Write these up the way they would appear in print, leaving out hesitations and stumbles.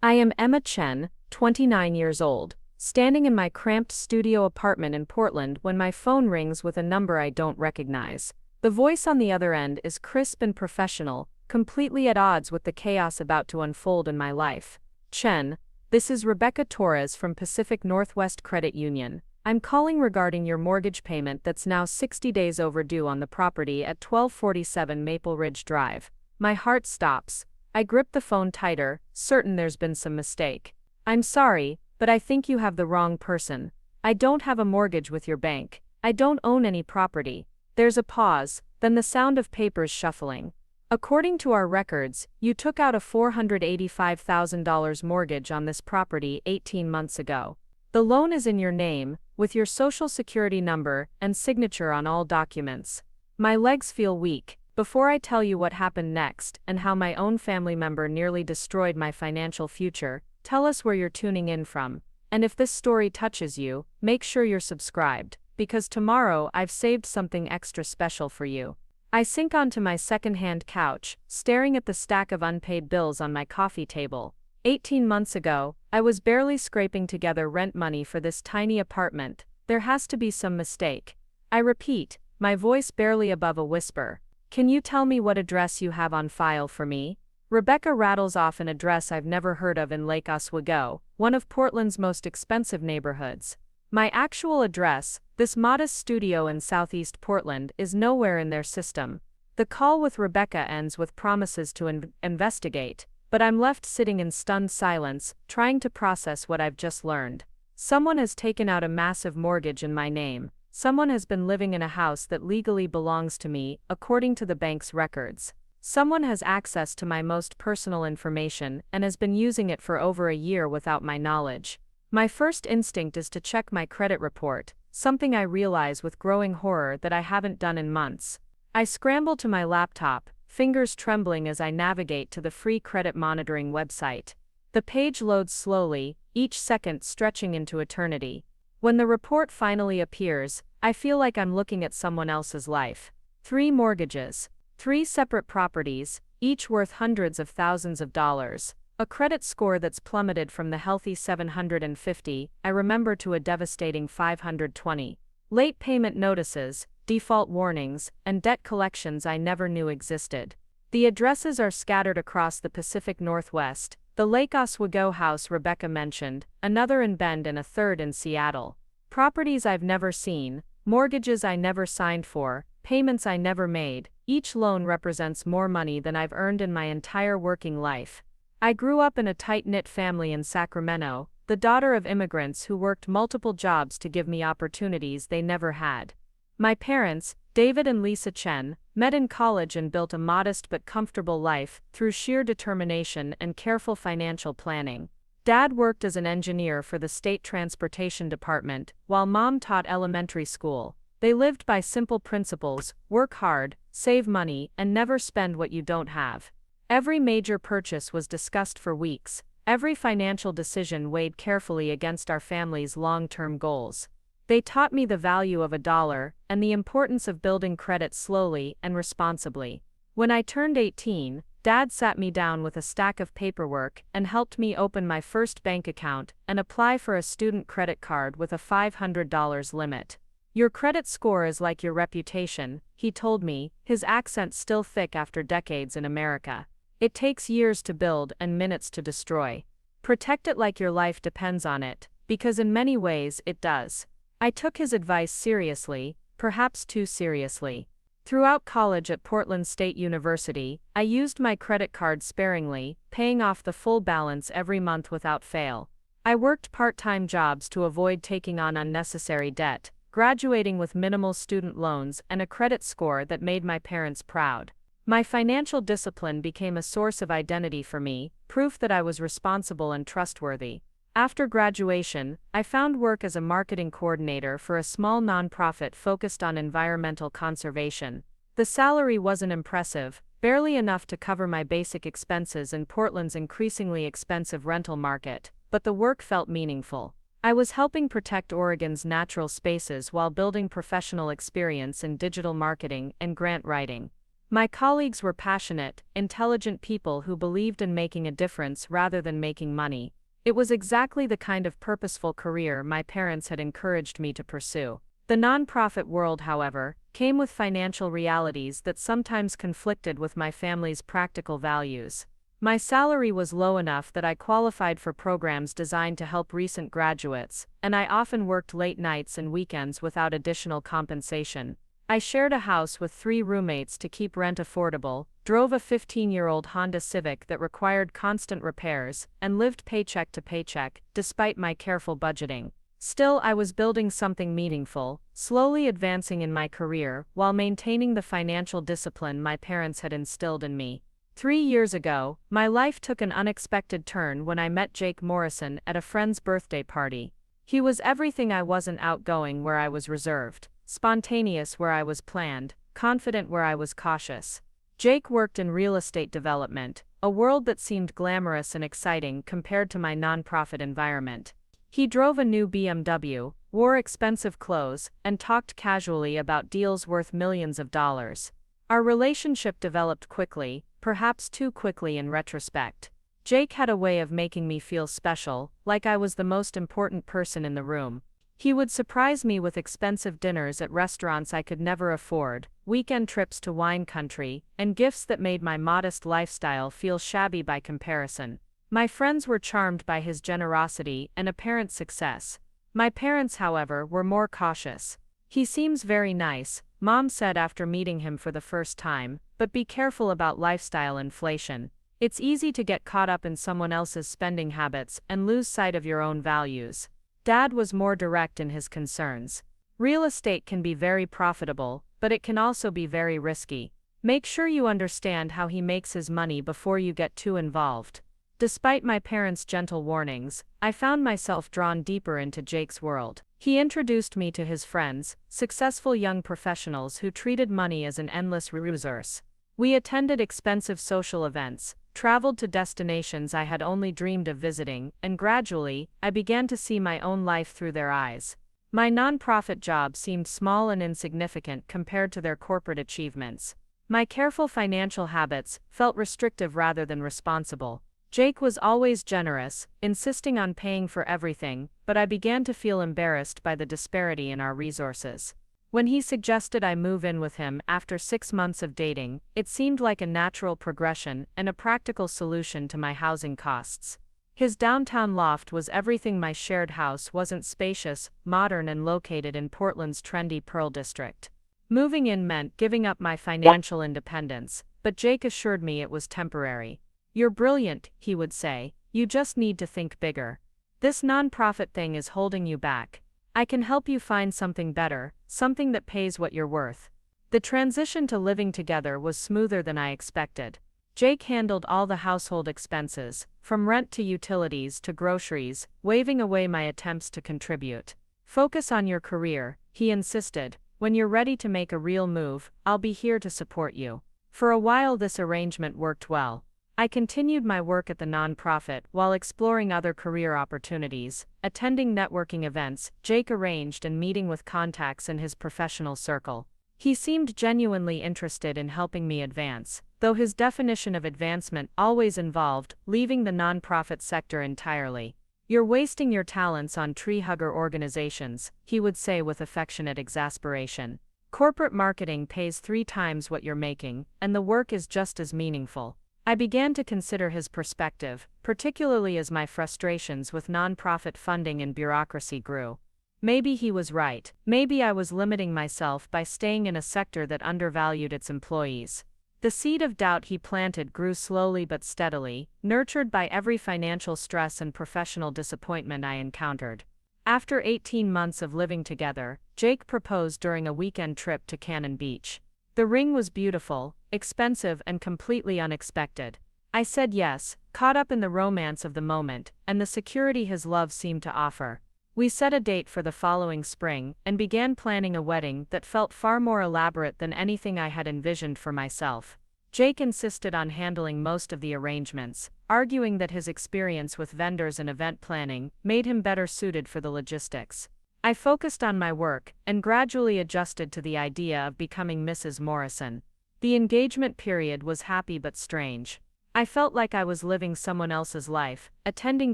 I am Emma Chen, 29 years old, standing in my cramped studio apartment in Portland when my phone rings with a number I don't recognize. The voice on the other end is crisp and professional, completely at odds with the chaos about to unfold in my life. Chen, this is Rebecca Torres from Pacific Northwest Credit Union. I'm calling regarding your mortgage payment that's now 60 days overdue on the property at 1247 Maple Ridge Drive. My heart stops. I grip the phone tighter, certain there's been some mistake. I'm sorry, but I think you have the wrong person. I don't have a mortgage with your bank. I don't own any property. There's a pause, then the sound of papers shuffling. According to our records, you took out a $485,000 mortgage on this property 18 months ago. The loan is in your name, with your social security number and signature on all documents. My legs feel weak. Before I tell you what happened next and how my own family member nearly destroyed my financial future, tell us where you're tuning in from. And if this story touches you, make sure you're subscribed, because tomorrow I've saved something extra special for you. I sink onto my second-hand couch, staring at the stack of unpaid bills on my coffee table. 18 months ago, I was barely scraping together rent money for this tiny apartment. There has to be some mistake. I repeat, my voice barely above a whisper. Can you tell me what address you have on file for me? Rebecca rattles off an address I've never heard of in Lake Oswego, one of Portland's most expensive neighborhoods. My actual address, this modest studio in Southeast Portland, is nowhere in their system. The call with Rebecca ends with promises to investigate, but I'm left sitting in stunned silence, trying to process what I've just learned. Someone has taken out a massive mortgage in my name. Someone has been living in a house that legally belongs to me, according to the bank's records. Someone has access to my most personal information and has been using it for over a year without my knowledge. My first instinct is to check my credit report, something I realize with growing horror that I haven't done in months. I scramble to my laptop, fingers trembling as I navigate to the free credit monitoring website. The page loads slowly, each second stretching into eternity. When the report finally appears, I feel like I'm looking at someone else's life. 3 mortgages, 3 separate properties, each worth hundreds of thousands of dollars. A credit score that's plummeted from the healthy 750, I remember, to a devastating 520. Late payment notices, default warnings, and debt collections I never knew existed. The addresses are scattered across the Pacific Northwest. The Lake Oswego house Rebecca mentioned, another in Bend and a third in Seattle. Properties I've never seen, mortgages I never signed for, payments I never made. Each loan represents more money than I've earned in my entire working life. I grew up in a tight-knit family in Sacramento, the daughter of immigrants who worked multiple jobs to give me opportunities they never had. My parents, David and Lisa Chen, met in college and built a modest but comfortable life through sheer determination and careful financial planning. Dad worked as an engineer for the state transportation department, while Mom taught elementary school. They lived by simple principles: work hard, save money, and never spend what you don't have. Every major purchase was discussed for weeks. Every financial decision weighed carefully against our family's long-term goals. They taught me the value of a dollar and the importance of building credit slowly and responsibly. When I turned 18, Dad sat me down with a stack of paperwork and helped me open my first bank account and apply for a student credit card with a $500 limit. Your credit score is like your reputation, he told me, his accent still thick after decades in America. It takes years to build and minutes to destroy. Protect it like your life depends on it, because in many ways it does. I took his advice seriously, perhaps too seriously. Throughout college at Portland State University, I used my credit card sparingly, paying off the full balance every month without fail. I worked part-time jobs to avoid taking on unnecessary debt, graduating with minimal student loans and a credit score that made my parents proud. My financial discipline became a source of identity for me, proof that I was responsible and trustworthy. After graduation, I found work as a marketing coordinator for a small nonprofit focused on environmental conservation. The salary wasn't impressive, barely enough to cover my basic expenses in Portland's increasingly expensive rental market, but the work felt meaningful. I was helping protect Oregon's natural spaces while building professional experience in digital marketing and grant writing. My colleagues were passionate, intelligent people who believed in making a difference rather than making money. It was exactly the kind of purposeful career my parents had encouraged me to pursue. The nonprofit world, however, came with financial realities that sometimes conflicted with my family's practical values. My salary was low enough that I qualified for programs designed to help recent graduates, and I often worked late nights and weekends without additional compensation. I shared a house with 3 roommates to keep rent affordable, drove a 15-year-old Honda Civic that required constant repairs, and lived paycheck to paycheck, despite my careful budgeting. Still, I was building something meaningful, slowly advancing in my career while maintaining the financial discipline my parents had instilled in me. 3 years ago, my life took an unexpected turn when I met Jake Morrison at a friend's birthday party. He was everything I wasn't: outgoing where I was reserved, spontaneous where I was planned, confident where I was cautious. Jake worked in real estate development, a world that seemed glamorous and exciting compared to my nonprofit environment. He drove a new BMW, wore expensive clothes, and talked casually about deals worth millions of dollars. Our relationship developed quickly, perhaps too quickly in retrospect. Jake had a way of making me feel special, like I was the most important person in the room. He would surprise me with expensive dinners at restaurants I could never afford, weekend trips to wine country, and gifts that made my modest lifestyle feel shabby by comparison. My friends were charmed by his generosity and apparent success. My parents, however, were more cautious. "He seems very nice," Mom said after meeting him for the first time, "but be careful about lifestyle inflation. It's easy to get caught up in someone else's spending habits and lose sight of your own values." Dad was more direct in his concerns. "Real estate can be very profitable, but it can also be very risky. Make sure you understand how he makes his money before you get too involved." Despite my parents' gentle warnings, I found myself drawn deeper into Jake's world. He introduced me to his friends, successful young professionals who treated money as an endless resource. We attended expensive social events, traveled to destinations I had only dreamed of visiting, and gradually, I began to see my own life through their eyes. My nonprofit job seemed small and insignificant compared to their corporate achievements. My careful financial habits felt restrictive rather than responsible. Jake was always generous, insisting on paying for everything, but I began to feel embarrassed by the disparity in our resources. When he suggested I move in with him after 6 months of dating, it seemed like a natural progression and a practical solution to my housing costs. His downtown loft was everything my shared house wasn't: spacious, modern, and located in Portland's trendy Pearl District. Moving in meant giving up my financial independence, but Jake assured me it was temporary. "You're brilliant," he would say, "you just need to think bigger. This nonprofit thing is holding you back. I can help you find something better, something that pays what you're worth." The transition to living together was smoother than I expected. Jake handled all the household expenses, from rent to utilities to groceries, waving away my attempts to contribute. "Focus on your career," he insisted. "When you're ready to make a real move, I'll be here to support you." For a while this arrangement worked well. I continued my work at the nonprofit while exploring other career opportunities, attending networking events Jake arranged and meeting with contacts in his professional circle. He seemed genuinely interested in helping me advance, though his definition of advancement always involved leaving the nonprofit sector entirely. "You're wasting your talents on tree-hugger organizations," he would say with affectionate exasperation. "Corporate marketing pays 3 times what you're making, and the work is just as meaningful." I began to consider his perspective, particularly as my frustrations with nonprofit funding and bureaucracy grew. Maybe he was right. Maybe I was limiting myself by staying in a sector that undervalued its employees. The seed of doubt he planted grew slowly but steadily, nurtured by every financial stress and professional disappointment I encountered. After 18 months of living together, Jake proposed during a weekend trip to Cannon Beach. The ring was beautiful, expensive, and completely unexpected. I said yes, caught up in the romance of the moment and the security his love seemed to offer. We set a date for the following spring and began planning a wedding that felt far more elaborate than anything I had envisioned for myself. Jake insisted on handling most of the arrangements, arguing that his experience with vendors and event planning made him better suited for the logistics. I focused on my work and gradually adjusted to the idea of becoming Mrs. Morrison. The engagement period was happy but strange. I felt like I was living someone else's life, attending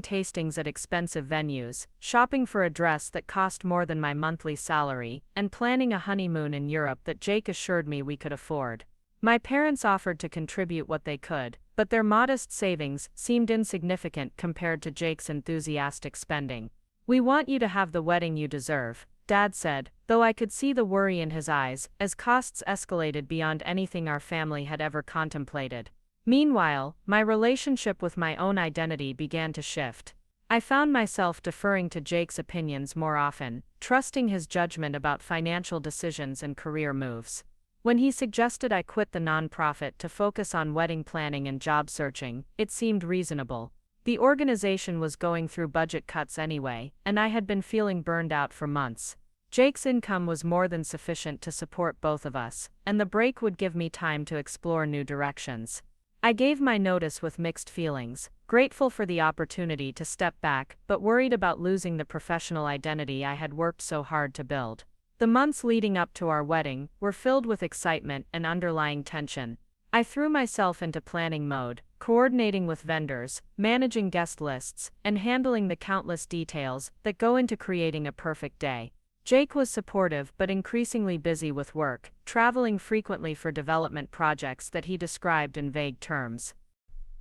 tastings at expensive venues, shopping for a dress that cost more than my monthly salary, and planning a honeymoon in Europe that Jake assured me we could afford. My parents offered to contribute what they could, but their modest savings seemed insignificant compared to Jake's enthusiastic spending. "We want you to have the wedding you deserve," Dad said, though I could see the worry in his eyes as costs escalated beyond anything our family had ever contemplated. Meanwhile, my relationship with my own identity began to shift. I found myself deferring to Jake's opinions more often, trusting his judgment about financial decisions and career moves. When he suggested I quit the nonprofit to focus on wedding planning and job searching, it seemed reasonable. The organization was going through budget cuts anyway, and I had been feeling burned out for months. Jake's income was more than sufficient to support both of us, and the break would give me time to explore new directions. I gave my notice with mixed feelings, grateful for the opportunity to step back, but worried about losing the professional identity I had worked so hard to build. The months leading up to our wedding were filled with excitement and underlying tension. I threw myself into planning mode, coordinating with vendors, managing guest lists, and handling the countless details that go into creating a perfect day. Jake was supportive but increasingly busy with work, traveling frequently for development projects that he described in vague terms.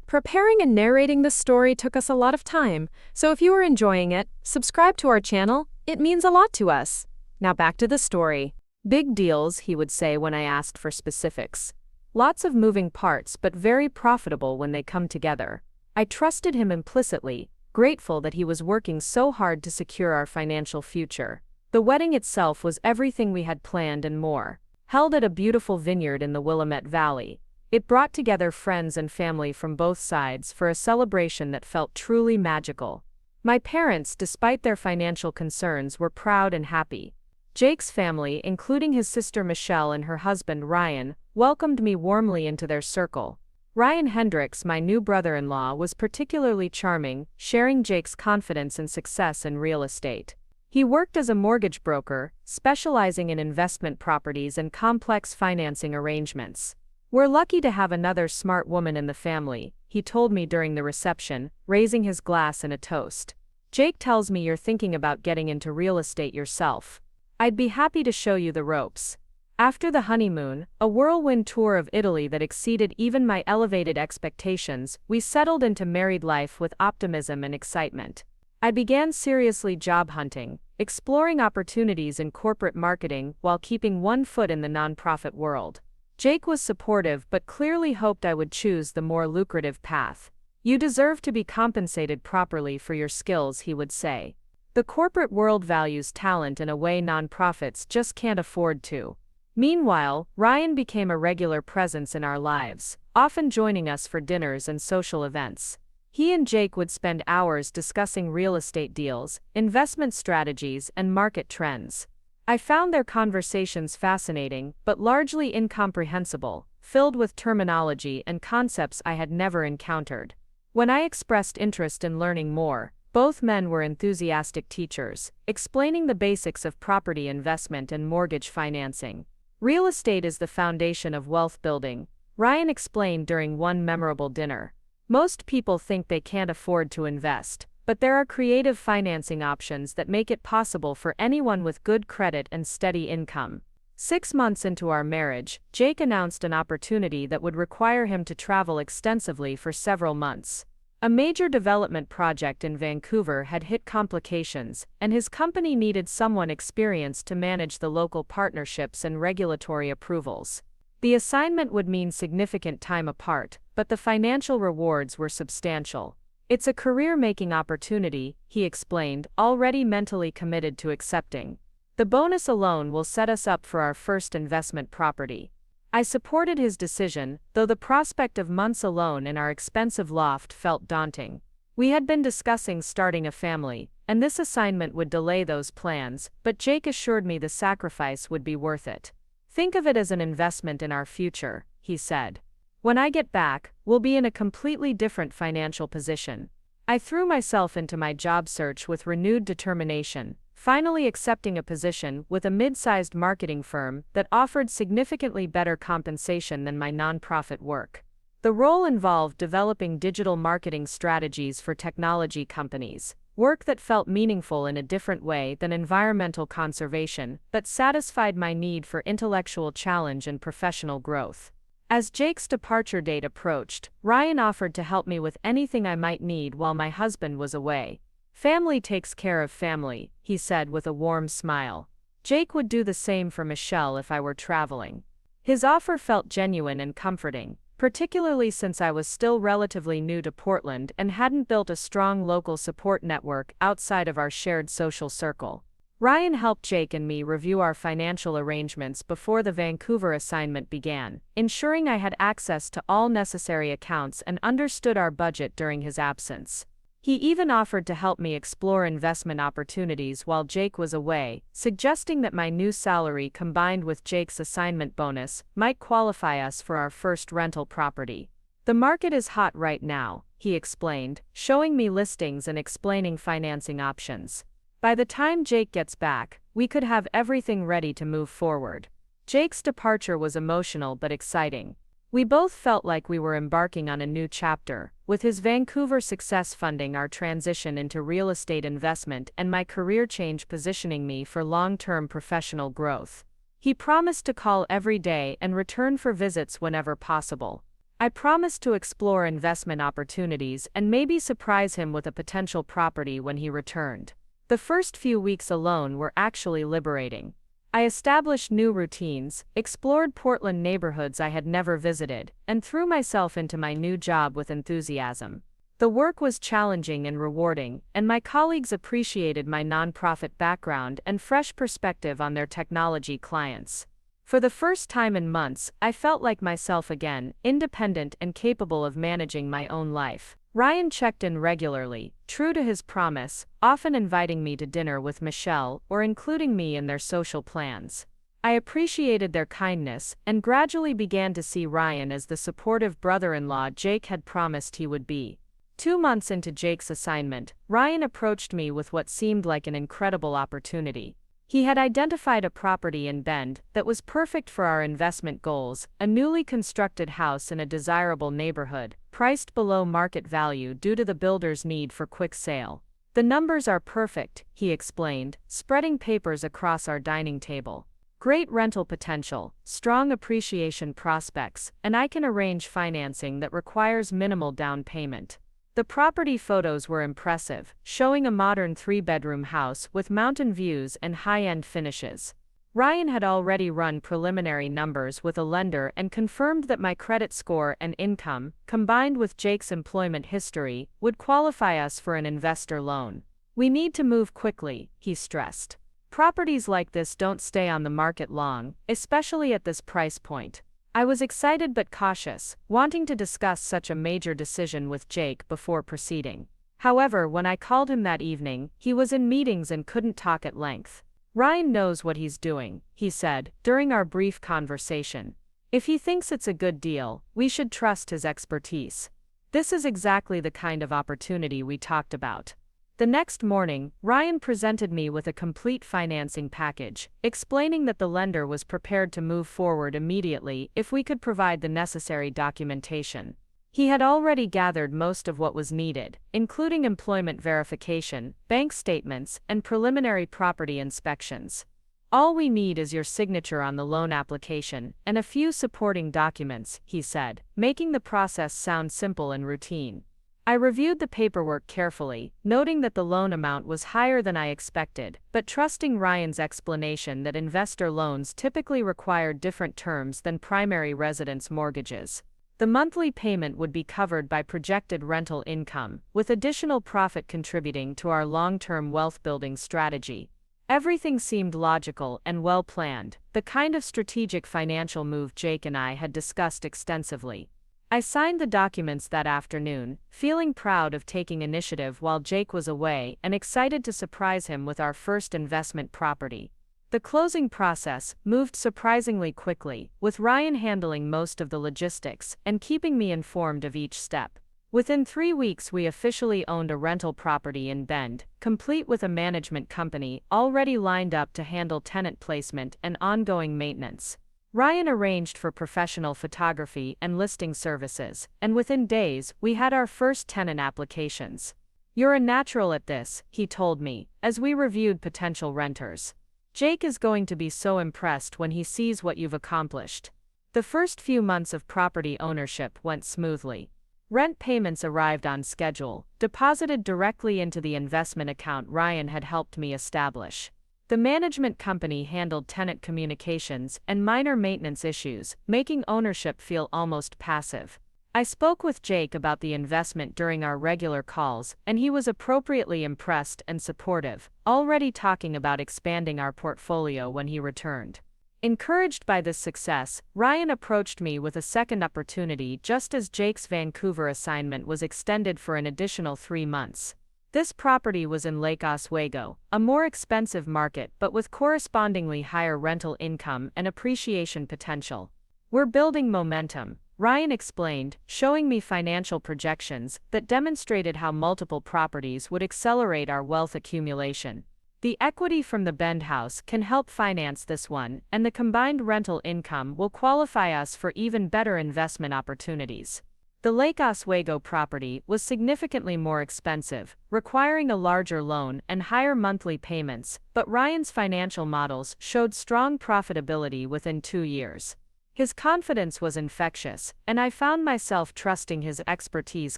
Preparing and narrating this story took us a lot of time, so if you are enjoying it, subscribe to our channel. It means a lot to us. Now back to the story. "Big deals," he would say when I asked for specifics. "Lots of moving parts, but very profitable when they come together." I trusted him implicitly, grateful that he was working so hard to secure our financial future. The wedding itself was everything we had planned and more. Held at a beautiful vineyard in the Willamette Valley, it brought together friends and family from both sides for a celebration that felt truly magical. My parents, despite their financial concerns, were proud and happy. Jake's family, including his sister Michelle and her husband Ryan, welcomed me warmly into their circle. Ryan Hendricks, my new brother-in-law, was particularly charming, sharing Jake's confidence and success in real estate. He worked as a mortgage broker, specializing in investment properties and complex financing arrangements. "We're lucky to have another smart woman in the family," he told me during the reception, raising his glass in a toast. "Jake tells me you're thinking about getting into real estate yourself. I'd be happy to show you the ropes." After the honeymoon, a whirlwind tour of Italy that exceeded even my elevated expectations, we settled into married life with optimism and excitement. I began seriously job hunting, exploring opportunities in corporate marketing while keeping one foot in the nonprofit world. Jake was supportive but clearly hoped I would choose the more lucrative path. "You deserve to be compensated properly for your skills," he would say. "The corporate world values talent in a way nonprofits just can't afford to." Meanwhile, Ryan became a regular presence in our lives, often joining us for dinners and social events. He and Jake would spend hours discussing real estate deals, investment strategies, and market trends. I found their conversations fascinating, but largely incomprehensible, filled with terminology and concepts I had never encountered. When I expressed interest in learning more, both men were enthusiastic teachers, explaining the basics of property investment and mortgage financing. "Real estate is the foundation of wealth building," Ryan explained during one memorable dinner. "Most people think they can't afford to invest, but there are creative financing options that make it possible for anyone with good credit and steady income." 6 months into our marriage, Jake announced an opportunity that would require him to travel extensively for several months. A major development project in Vancouver had hit complications, and his company needed someone experienced to manage the local partnerships and regulatory approvals. The assignment would mean significant time apart, but the financial rewards were substantial. "It's a career-making opportunity," he explained, already mentally committed to accepting. "The bonus alone will set us up for our first investment property." I supported his decision, though the prospect of months alone in our expensive loft felt daunting. We had been discussing starting a family, and this assignment would delay those plans, but Jake assured me the sacrifice would be worth it. "Think of it as an investment in our future," he said. "When I get back, we'll be in a completely different financial position." I threw myself into my job search with renewed determination, finally accepting a position with a mid-sized marketing firm that offered significantly better compensation than my nonprofit work. The role involved developing digital marketing strategies for technology companies, work that felt meaningful in a different way than environmental conservation, but satisfied my need for intellectual challenge and professional growth. As Jake's departure date approached, Ryan offered to help me with anything I might need while my husband was away. "Family takes care of family," he said with a warm smile. Jake would do the same for Michelle if I were traveling. His offer felt genuine and comforting, particularly since I was still relatively new to Portland and hadn't built a strong local support network outside of our shared social circle. Ryan helped Jake and me review our financial arrangements before the Vancouver assignment began, ensuring I had access to all necessary accounts and understood our budget during his absence. He even offered to help me explore investment opportunities while Jake was away, suggesting that my new salary combined with Jake's assignment bonus might qualify us for our first rental property. "The market is hot right now," he explained, showing me listings and explaining financing options. "By the time Jake gets back, we could have everything ready to move forward." Jake's departure was emotional but exciting. We both felt like we were embarking on a new chapter, with his Vancouver success funding our transition into real estate investment and my career change positioning me for long-term professional growth. He promised to call every day and return for visits whenever possible. I promised to explore investment opportunities and maybe surprise him with a potential property when he returned. The first few weeks alone were actually liberating. I established new routines, explored Portland neighborhoods I had never visited, and threw myself into my new job with enthusiasm. The work was challenging and rewarding, and my colleagues appreciated my nonprofit background and fresh perspective on their technology clients. For the first time in months, I felt like myself again, independent and capable of managing my own life. Ryan checked in regularly, true to his promise, often inviting me to dinner with Michelle or including me in their social plans. I appreciated their kindness and gradually began to see Ryan as the supportive brother-in-law Jake had promised he would be. 2 months into Jake's assignment, Ryan approached me with what seemed like an incredible opportunity. He had identified a property in Bend that was perfect for our investment goals, a newly constructed house in a desirable neighborhood, priced below market value due to the builder's need for quick sale. "The numbers are perfect," he explained, spreading papers across our dining table. "Great rental potential, strong appreciation prospects, and I can arrange financing that requires minimal down payment." The property photos were impressive, showing a modern 3-bedroom house with mountain views and high-end finishes. Ryan had already run preliminary numbers with a lender and confirmed that my credit score and income, combined with Jake's employment history, would qualify us for an investor loan. "We need to move quickly," he stressed. "Properties like this don't stay on the market long, especially at this price point." I was excited but cautious, wanting to discuss such a major decision with Jake before proceeding. However, when I called him that evening, he was in meetings and couldn't talk at length. "Ryan knows what he's doing," he said, during our brief conversation. "If he thinks it's a good deal, we should trust his expertise." This is exactly the kind of opportunity we talked about. The next morning, Ryan presented me with a complete financing package, explaining that the lender was prepared to move forward immediately if we could provide the necessary documentation. He had already gathered most of what was needed, including employment verification, bank statements, and preliminary property inspections. "All we need is your signature on the loan application and a few supporting documents," he said, making the process sound simple and routine. I reviewed the paperwork carefully, noting that the loan amount was higher than I expected, but trusting Ryan's explanation that investor loans typically required different terms than primary residence mortgages. The monthly payment would be covered by projected rental income, with additional profit contributing to our long-term wealth-building strategy. Everything seemed logical and well-planned, the kind of strategic financial move Jake and I had discussed extensively. I signed the documents that afternoon, feeling proud of taking initiative while Jake was away and excited to surprise him with our first investment property. The closing process moved surprisingly quickly, with Ryan handling most of the logistics and keeping me informed of each step. Within 3 weeks, we officially owned a rental property in Bend, complete with a management company already lined up to handle tenant placement and ongoing maintenance. Ryan arranged for professional photography and listing services, and within days, we had our first tenant applications. "You're a natural at this," he told me, as we reviewed potential renters. "Jake is going to be so impressed when he sees what you've accomplished." The first few months of property ownership went smoothly. Rent payments arrived on schedule, deposited directly into the investment account Ryan had helped me establish. The management company handled tenant communications and minor maintenance issues, making ownership feel almost passive. I spoke with Jake about the investment during our regular calls, and he was appropriately impressed and supportive, already talking about expanding our portfolio when he returned. Encouraged by this success, Ryan approached me with a second opportunity just as Jake's Vancouver assignment was extended for an additional 3 months. This property was in Lake Oswego, a more expensive market but with correspondingly higher rental income and appreciation potential. "We're building momentum," Ryan explained, showing me financial projections that demonstrated how multiple properties would accelerate our wealth accumulation. "The equity from the Bend house can help finance this one, and the combined rental income will qualify us for even better investment opportunities." The Lake Oswego property was significantly more expensive, requiring a larger loan and higher monthly payments, but Ryan's financial models showed strong profitability within 2 years. His confidence was infectious, and I found myself trusting his expertise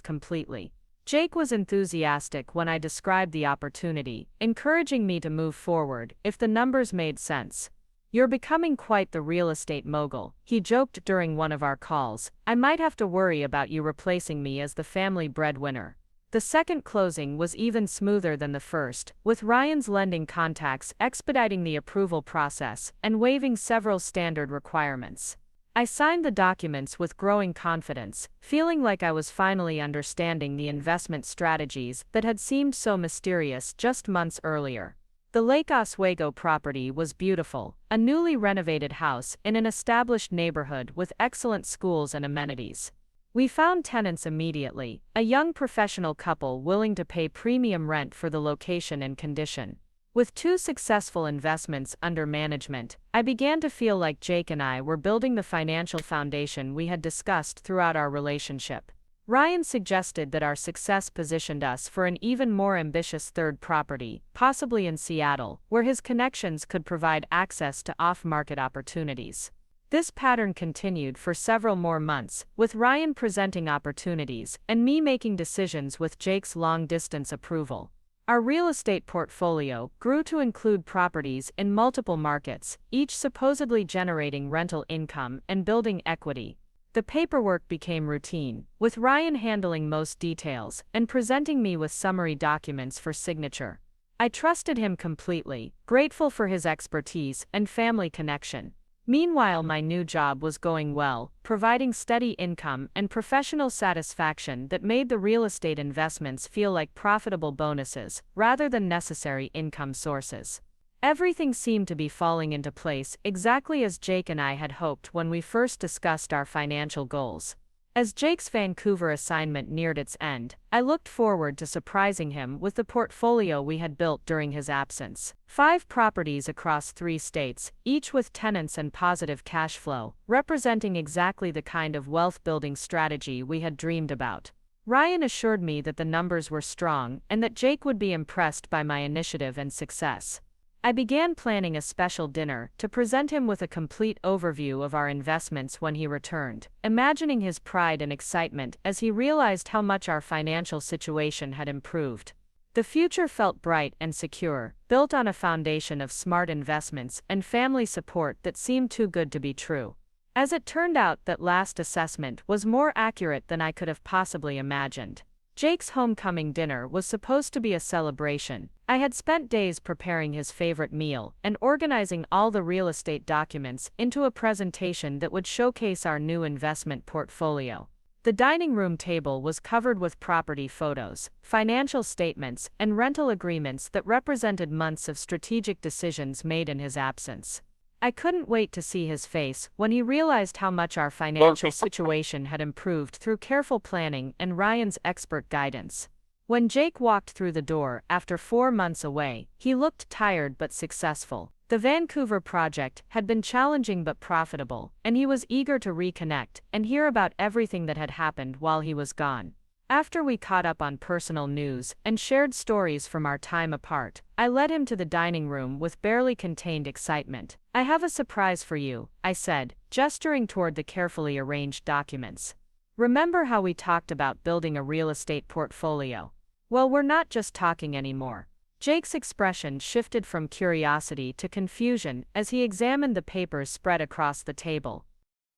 completely. Jake was enthusiastic when I described the opportunity, encouraging me to move forward if the numbers made sense. "You're becoming quite the real estate mogul," he joked during one of our calls. "I might have to worry about you replacing me as the family breadwinner." The second closing was even smoother than the first, with Ryan's lending contacts expediting the approval process and waiving several standard requirements. I signed the documents with growing confidence, feeling like I was finally understanding the investment strategies that had seemed so mysterious just months earlier. The Lake Oswego property was beautiful, a newly renovated house in an established neighborhood with excellent schools and amenities. We found tenants immediately, a young professional couple willing to pay premium rent for the location and condition. With 2 successful investments under management, I began to feel like Jake and I were building the financial foundation we had discussed throughout our relationship. Ryan suggested that our success positioned us for an even more ambitious third property, possibly in Seattle, where his connections could provide access to off-market opportunities. This pattern continued for several more months, with Ryan presenting opportunities and me making decisions with Jake's long-distance approval. Our real estate portfolio grew to include properties in multiple markets, each supposedly generating rental income and building equity. The paperwork became routine, with Ryan handling most details and presenting me with summary documents for signature. I trusted him completely, grateful for his expertise and family connection. Meanwhile, my new job was going well, providing steady income and professional satisfaction that made the real estate investments feel like profitable bonuses, rather than necessary income sources. Everything seemed to be falling into place exactly as Jake and I had hoped when we first discussed our financial goals. As Jake's Vancouver assignment neared its end, I looked forward to surprising him with the portfolio we had built during his absence. 5 properties across 3 states, each with tenants and positive cash flow, representing exactly the kind of wealth-building strategy we had dreamed about. Ryan assured me that the numbers were strong and that Jake would be impressed by my initiative and success. I began planning a special dinner to present him with a complete overview of our investments when he returned, imagining his pride and excitement as he realized how much our financial situation had improved. The future felt bright and secure, built on a foundation of smart investments and family support that seemed too good to be true. As it turned out, that last assessment was more accurate than I could have possibly imagined. Jake's homecoming dinner was supposed to be a celebration. I had spent days preparing his favorite meal and organizing all the real estate documents into a presentation that would showcase our new investment portfolio. The dining room table was covered with property photos, financial statements, and rental agreements that represented months of strategic decisions made in his absence. I couldn't wait to see his face when he realized how much our financial situation had improved through careful planning and Ryan's expert guidance. When Jake walked through the door after 4 months away, he looked tired but successful. The Vancouver project had been challenging but profitable, and he was eager to reconnect and hear about everything that had happened while he was gone. After we caught up on personal news and shared stories from our time apart, I led him to the dining room with barely contained excitement. "I have a surprise for you," I said, gesturing toward the carefully arranged documents. "Remember how we talked about building a real estate portfolio? Well, we're not just talking anymore." Jake's expression shifted from curiosity to confusion as he examined the papers spread across the table.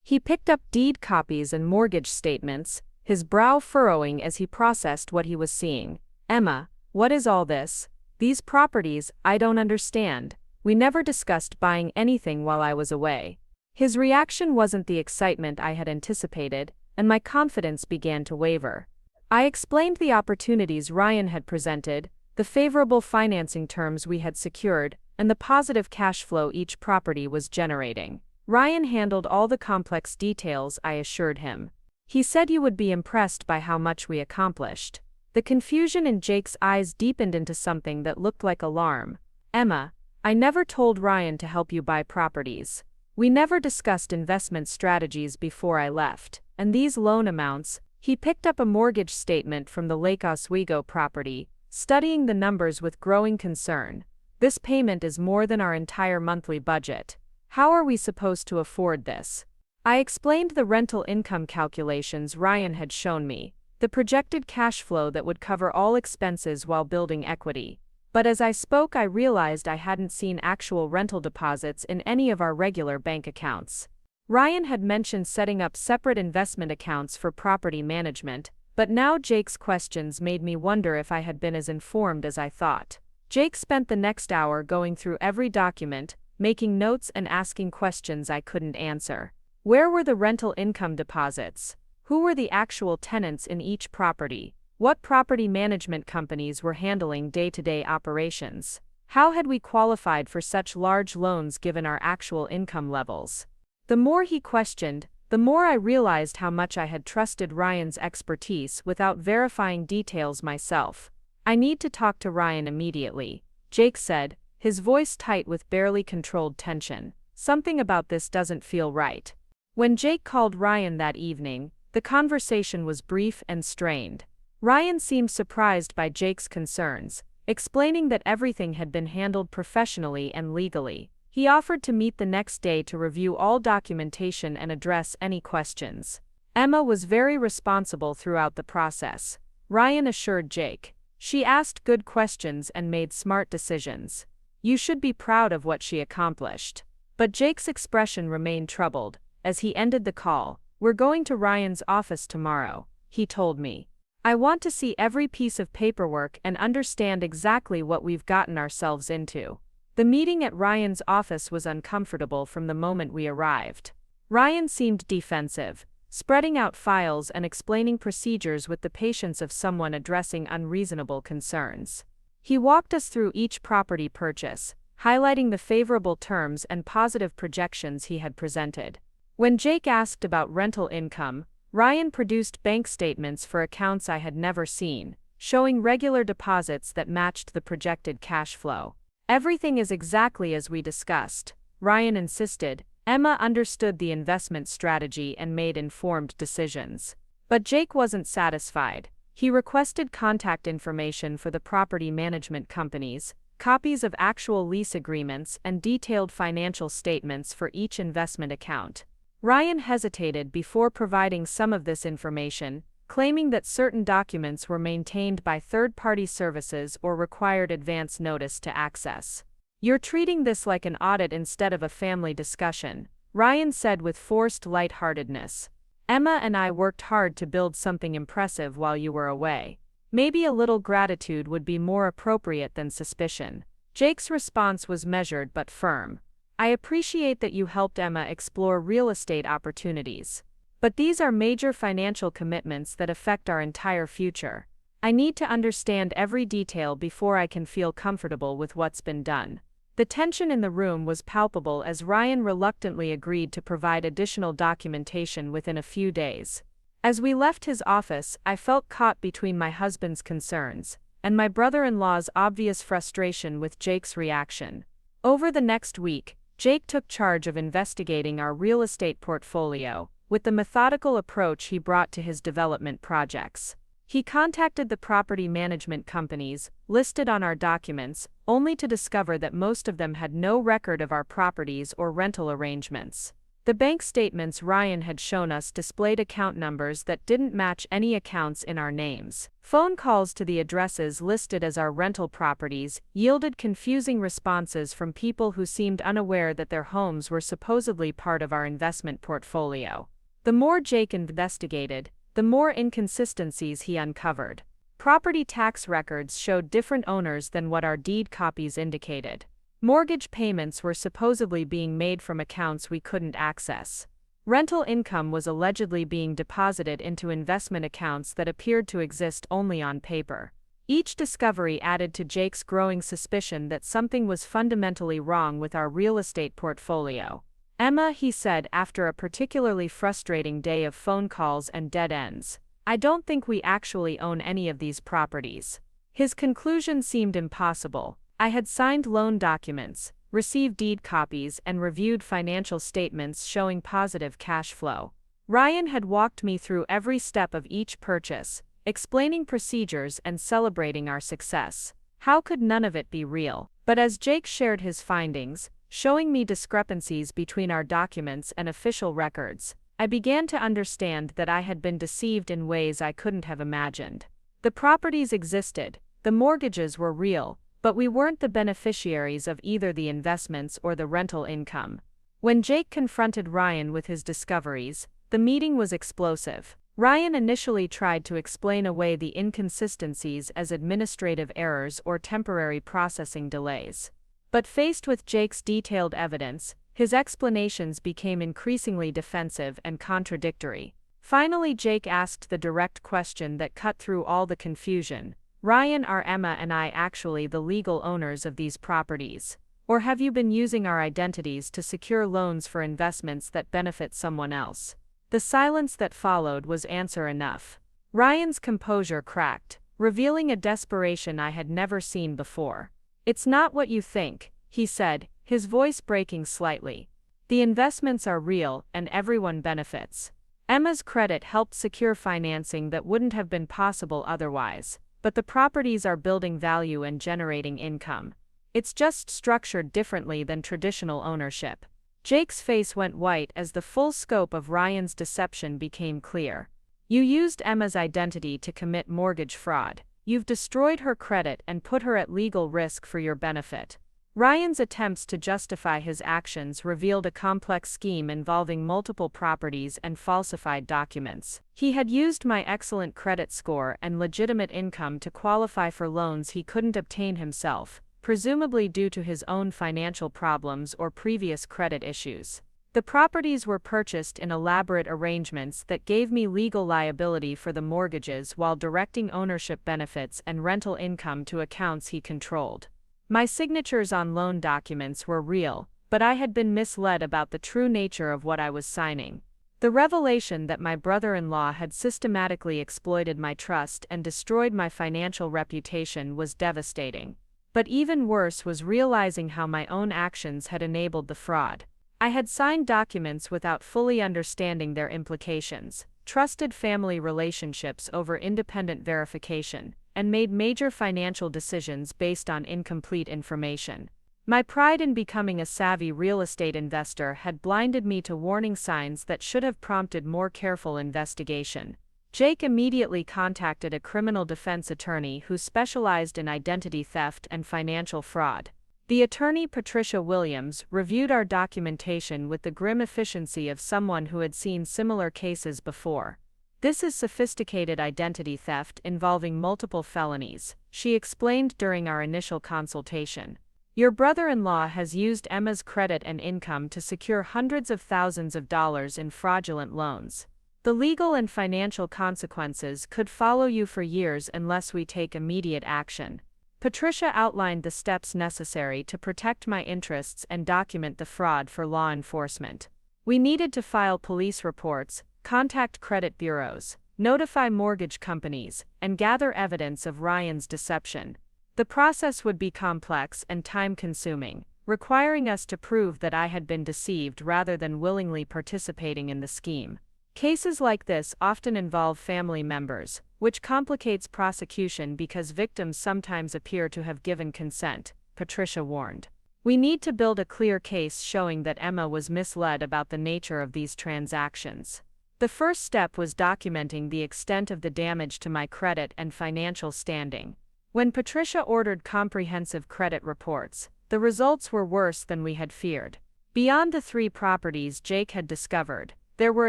He picked up deed copies and mortgage statements, his brow furrowing as he processed what he was seeing. "Emma, what is all this? These properties, I don't understand. We never discussed buying anything while I was away." His reaction wasn't the excitement I had anticipated, and my confidence began to waver. I explained the opportunities Ryan had presented, the favorable financing terms we had secured, and the positive cash flow each property was generating. Ryan handled all the complex details, I assured him. He said you would be impressed by how much we accomplished. The confusion in Jake's eyes deepened into something that looked like alarm. "Emma, I never told Ryan to help you buy properties. We never discussed investment strategies before I left, and these loan amounts." He picked up a mortgage statement from the Lake Oswego property, studying the numbers with growing concern. "This payment is more than our entire monthly budget. How are we supposed to afford this?" I explained the rental income calculations Ryan had shown me, the projected cash flow that would cover all expenses while building equity. But as I spoke, I realized I hadn't seen actual rental deposits in any of our regular bank accounts. Ryan had mentioned setting up separate investment accounts for property management, but now Jake's questions made me wonder if I had been as informed as I thought. Jake spent the next hour going through every document, making notes and asking questions I couldn't answer. Where were the rental income deposits? Who were the actual tenants in each property? What property management companies were handling day-to-day operations? How had we qualified for such large loans given our actual income levels? The more he questioned, the more I realized how much I had trusted Ryan's expertise without verifying details myself. "I need to talk to Ryan immediately," Jake said, his voice tight with barely controlled tension. "Something about this doesn't feel right." When Jake called Ryan that evening, the conversation was brief and strained. Ryan seemed surprised by Jake's concerns, explaining that everything had been handled professionally and legally. He offered to meet the next day to review all documentation and address any questions. "Emma was very responsible throughout the process," Ryan assured Jake. "She asked good questions and made smart decisions. You should be proud of what she accomplished." But Jake's expression remained troubled. As he ended the call, "We're going to Ryan's office tomorrow," he told me. "I want to see every piece of paperwork and understand exactly what we've gotten ourselves into." The meeting at Ryan's office was uncomfortable from the moment we arrived. Ryan seemed defensive, spreading out files and explaining procedures with the patience of someone addressing unreasonable concerns. He walked us through each property purchase, highlighting the favorable terms and positive projections he had presented. When Jake asked about rental income, Ryan produced bank statements for accounts I had never seen, showing regular deposits that matched the projected cash flow. "Everything is exactly as we discussed," Ryan insisted. Emma understood the investment strategy and made informed decisions. But Jake wasn't satisfied. He requested contact information for the property management companies, copies of actual lease agreements, and detailed financial statements for each investment account. Ryan hesitated before providing some of this information, claiming that certain documents were maintained by third-party services or required advance notice to access. "You're treating this like an audit instead of a family discussion," Ryan said with forced lightheartedness. "Emma and I worked hard to build something impressive while you were away. Maybe a little gratitude would be more appropriate than suspicion." Jake's response was measured but firm. "I appreciate that you helped Emma explore real estate opportunities. But these are major financial commitments that affect our entire future. I need to understand every detail before I can feel comfortable with what's been done." The tension in the room was palpable as Ryan reluctantly agreed to provide additional documentation within a few days. As we left his office, I felt caught between my husband's concerns and my brother-in-law's obvious frustration with Jake's reaction. Over the next week, Jake took charge of investigating our real estate portfolio, with the methodical approach he brought to his development projects. He contacted the property management companies listed on our documents, only to discover that most of them had no record of our properties or rental arrangements. The bank statements Ryan had shown us displayed account numbers that didn't match any accounts in our names. Phone calls to the addresses listed as our rental properties yielded confusing responses from people who seemed unaware that their homes were supposedly part of our investment portfolio. The more Jake investigated, the more inconsistencies he uncovered. Property tax records showed different owners than what our deed copies indicated. Mortgage payments were supposedly being made from accounts we couldn't access. Rental income was allegedly being deposited into investment accounts that appeared to exist only on paper. Each discovery added to Jake's growing suspicion that something was fundamentally wrong with our real estate portfolio. "Emma," he said after a particularly frustrating day of phone calls and dead ends, "I don't think we actually own any of these properties." His conclusion seemed impossible. I had signed loan documents, received deed copies, and reviewed financial statements showing positive cash flow. Ryan had walked me through every step of each purchase, explaining procedures and celebrating our success. How could none of it be real? But as Jake shared his findings, showing me discrepancies between our documents and official records, I began to understand that I had been deceived in ways I couldn't have imagined. The properties existed, the mortgages were real, but we weren't the beneficiaries of either the investments or the rental income. When Jake confronted Ryan with his discoveries, the meeting was explosive. Ryan initially tried to explain away the inconsistencies as administrative errors or temporary processing delays. But faced with Jake's detailed evidence, his explanations became increasingly defensive and contradictory. Finally, Jake asked the direct question that cut through all the confusion. "Ryan, are Emma and I actually the legal owners of these properties? Or have you been using our identities to secure loans for investments that benefit someone else?" The silence that followed was answer enough. Ryan's composure cracked, revealing a desperation I had never seen before. "It's not what you think," he said, his voice breaking slightly. "The investments are real, and everyone benefits. Emma's credit helped secure financing that wouldn't have been possible otherwise. But the properties are building value and generating income. It's just structured differently than traditional ownership." Jake's face went white as the full scope of Ryan's deception became clear. "You used Emma's identity to commit mortgage fraud. You've destroyed her credit and put her at legal risk for your benefit." Ryan's attempts to justify his actions revealed a complex scheme involving multiple properties and falsified documents. He had used my excellent credit score and legitimate income to qualify for loans he couldn't obtain himself, presumably due to his own financial problems or previous credit issues. The properties were purchased in elaborate arrangements that gave me legal liability for the mortgages while directing ownership benefits and rental income to accounts he controlled. My signatures on loan documents were real, but I had been misled about the true nature of what I was signing. The revelation that my brother-in-law had systematically exploited my trust and destroyed my financial reputation was devastating. But even worse was realizing how my own actions had enabled the fraud. I had signed documents without fully understanding their implications, trusted family relationships over independent verification, and made major financial decisions based on incomplete information. My pride in becoming a savvy real estate investor had blinded me to warning signs that should have prompted more careful investigation. Jake immediately contacted a criminal defense attorney who specialized in identity theft and financial fraud. The attorney, Patricia Williams, reviewed our documentation with the grim efficiency of someone who had seen similar cases before. "This is sophisticated identity theft involving multiple felonies," she explained during our initial consultation. "Your brother-in-law has used Emma's credit and income to secure hundreds of thousands of dollars in fraudulent loans. The legal and financial consequences could follow you for years unless we take immediate action." Patricia outlined the steps necessary to protect my interests and document the fraud for law enforcement. We needed to file police reports, contact credit bureaus, notify mortgage companies, and gather evidence of Ryan's deception. The process would be complex and time-consuming, requiring us to prove that I had been deceived rather than willingly participating in the scheme. Cases like this often involve family members, which complicates prosecution because victims sometimes appear to have given consent, Patricia warned. We need to build a clear case showing that Emma was misled about the nature of these transactions. The first step was documenting the extent of the damage to my credit and financial standing. When Patricia ordered comprehensive credit reports, the results were worse than we had feared. Beyond the 3 properties Jake had discovered, there were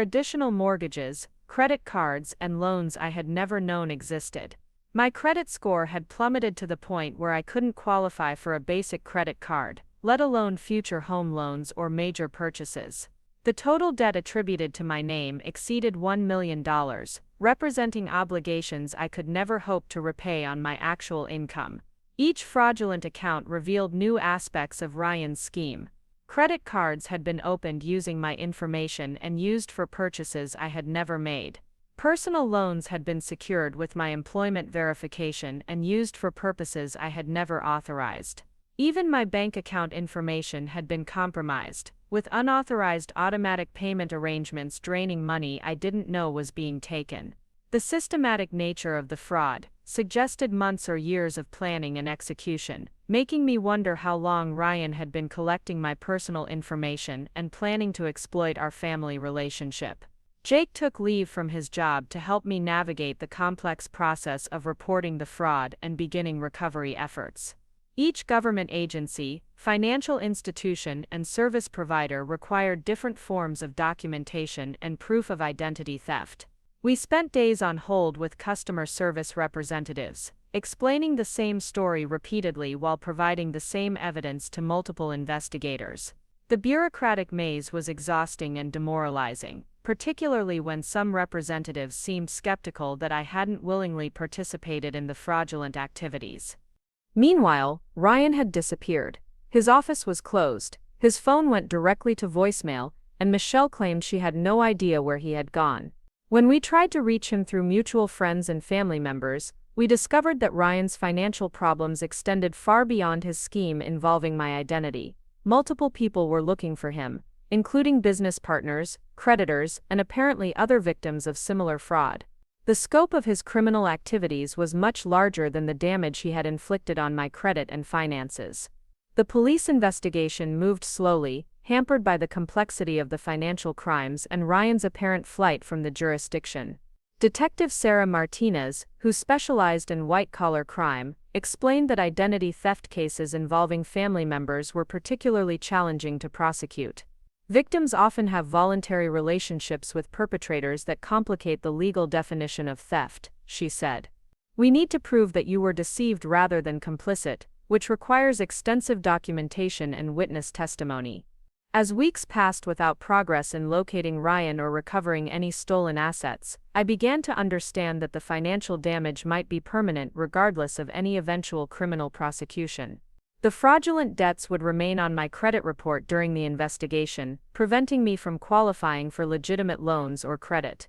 additional mortgages, credit cards, and loans I had never known existed. My credit score had plummeted to the point where I couldn't qualify for a basic credit card, let alone future home loans or major purchases. The total debt attributed to my name exceeded $1 million, representing obligations I could never hope to repay on my actual income. Each fraudulent account revealed new aspects of Ryan's scheme. Credit cards had been opened using my information and used for purchases I had never made. Personal loans had been secured with my employment verification and used for purposes I had never authorized. Even my bank account information had been compromised, with unauthorized automatic payment arrangements draining money I didn't know was being taken. The systematic nature of the fraud suggested months or years of planning and execution, making me wonder how long Ryan had been collecting my personal information and planning to exploit our family relationship. Jake took leave from his job to help me navigate the complex process of reporting the fraud and beginning recovery efforts. Each government agency, financial institution, and service provider required different forms of documentation and proof of identity theft. We spent days on hold with customer service representatives, explaining the same story repeatedly while providing the same evidence to multiple investigators. The bureaucratic maze was exhausting and demoralizing, particularly when some representatives seemed skeptical that I hadn't willingly participated in the fraudulent activities. Meanwhile, Ryan had disappeared. His office was closed, his phone went directly to voicemail, and Michelle claimed she had no idea where he had gone. When we tried to reach him through mutual friends and family members, we discovered that Ryan's financial problems extended far beyond his scheme involving my identity. Multiple people were looking for him, including business partners, creditors, and apparently other victims of similar fraud. The scope of his criminal activities was much larger than the damage he had inflicted on my credit and finances. The police investigation moved slowly, hampered by the complexity of the financial crimes and Ryan's apparent flight from the jurisdiction. Detective Sarah Martinez, who specialized in white-collar crime, explained that identity theft cases involving family members were particularly challenging to prosecute. Victims often have voluntary relationships with perpetrators that complicate the legal definition of theft, she said. We need to prove that you were deceived rather than complicit, which requires extensive documentation and witness testimony. As weeks passed without progress in locating Ryan or recovering any stolen assets, I began to understand that the financial damage might be permanent regardless of any eventual criminal prosecution. The fraudulent debts would remain on my credit report during the investigation, preventing me from qualifying for legitimate loans or credit.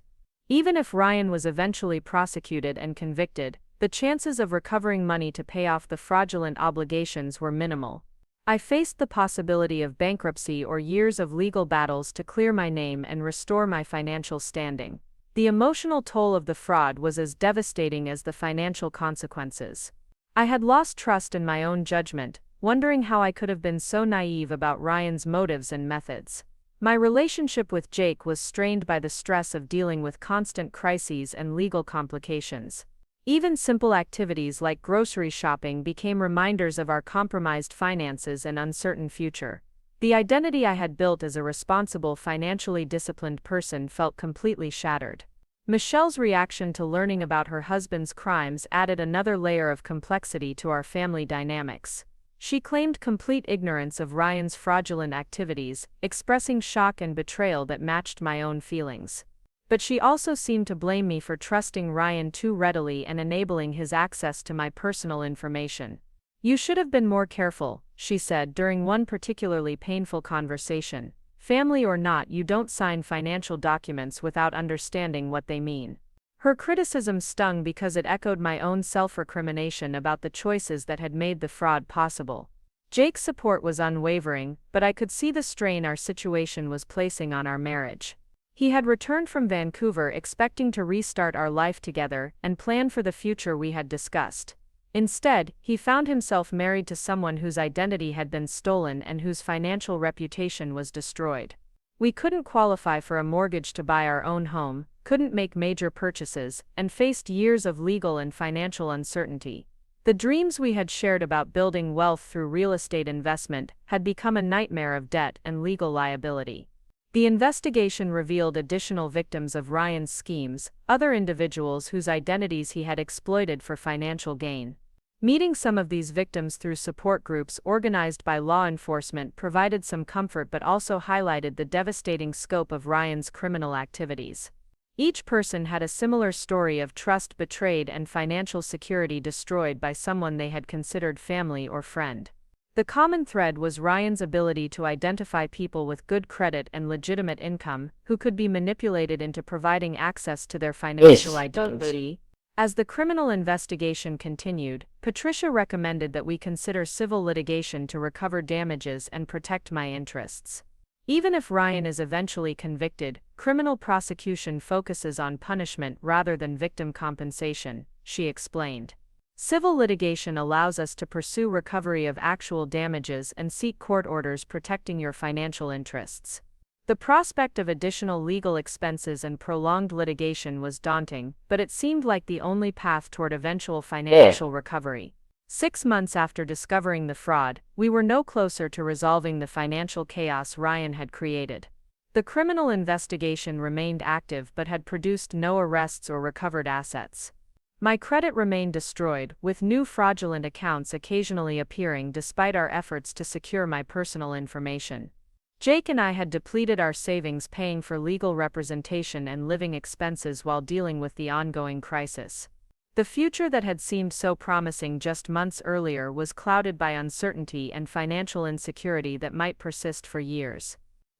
Even if Ryan was eventually prosecuted and convicted, the chances of recovering money to pay off the fraudulent obligations were minimal. I faced the possibility of bankruptcy or years of legal battles to clear my name and restore my financial standing. The emotional toll of the fraud was as devastating as the financial consequences. I had lost trust in my own judgment, wondering how I could have been so naive about Ryan's motives and methods. My relationship with Jake was strained by the stress of dealing with constant crises and legal complications. Even simple activities like grocery shopping became reminders of our compromised finances and uncertain future. The identity I had built as a responsible, financially disciplined person felt completely shattered. Michelle's reaction to learning about her husband's crimes added another layer of complexity to our family dynamics. She claimed complete ignorance of Ryan's fraudulent activities, expressing shock and betrayal that matched my own feelings. But she also seemed to blame me for trusting Ryan too readily and enabling his access to my personal information. "You should have been more careful," she said during one particularly painful conversation. "Family or not, you don't sign financial documents without understanding what they mean." Her criticism stung because it echoed my own self-recrimination about the choices that had made the fraud possible. Jake's support was unwavering, but I could see the strain our situation was placing on our marriage. He had returned from Vancouver expecting to restart our life together and plan for the future we had discussed. Instead, he found himself married to someone whose identity had been stolen and whose financial reputation was destroyed. We couldn't qualify for a mortgage to buy our own home, couldn't make major purchases, and faced years of legal and financial uncertainty. The dreams we had shared about building wealth through real estate investment had become a nightmare of debt and legal liability. The investigation revealed additional victims of Ryan's schemes, other individuals whose identities he had exploited for financial gain. Meeting some of these victims through support groups organized by law enforcement provided some comfort but also highlighted the devastating scope of Ryan's criminal activities. Each person had a similar story of trust betrayed and financial security destroyed by someone they had considered family or friend. The common thread was Ryan's ability to identify people with good credit and legitimate income who could be manipulated into providing access to their financial identity. As the criminal investigation continued, Patricia recommended that we consider civil litigation to recover damages and protect my interests. Even if Ryan is eventually convicted, criminal prosecution focuses on punishment rather than victim compensation, she explained. Civil litigation allows us to pursue recovery of actual damages and seek court orders protecting your financial interests. The prospect of additional legal expenses and prolonged litigation was daunting, but it seemed like the only path toward eventual financial recovery. 6 months after discovering the fraud, we were no closer to resolving the financial chaos Ryan had created. The criminal investigation remained active but had produced no arrests or recovered assets. My credit remained destroyed, with new fraudulent accounts occasionally appearing despite our efforts to secure my personal information. Jake and I had depleted our savings paying for legal representation and living expenses while dealing with the ongoing crisis. The future that had seemed so promising just months earlier was clouded by uncertainty and financial insecurity that might persist for years.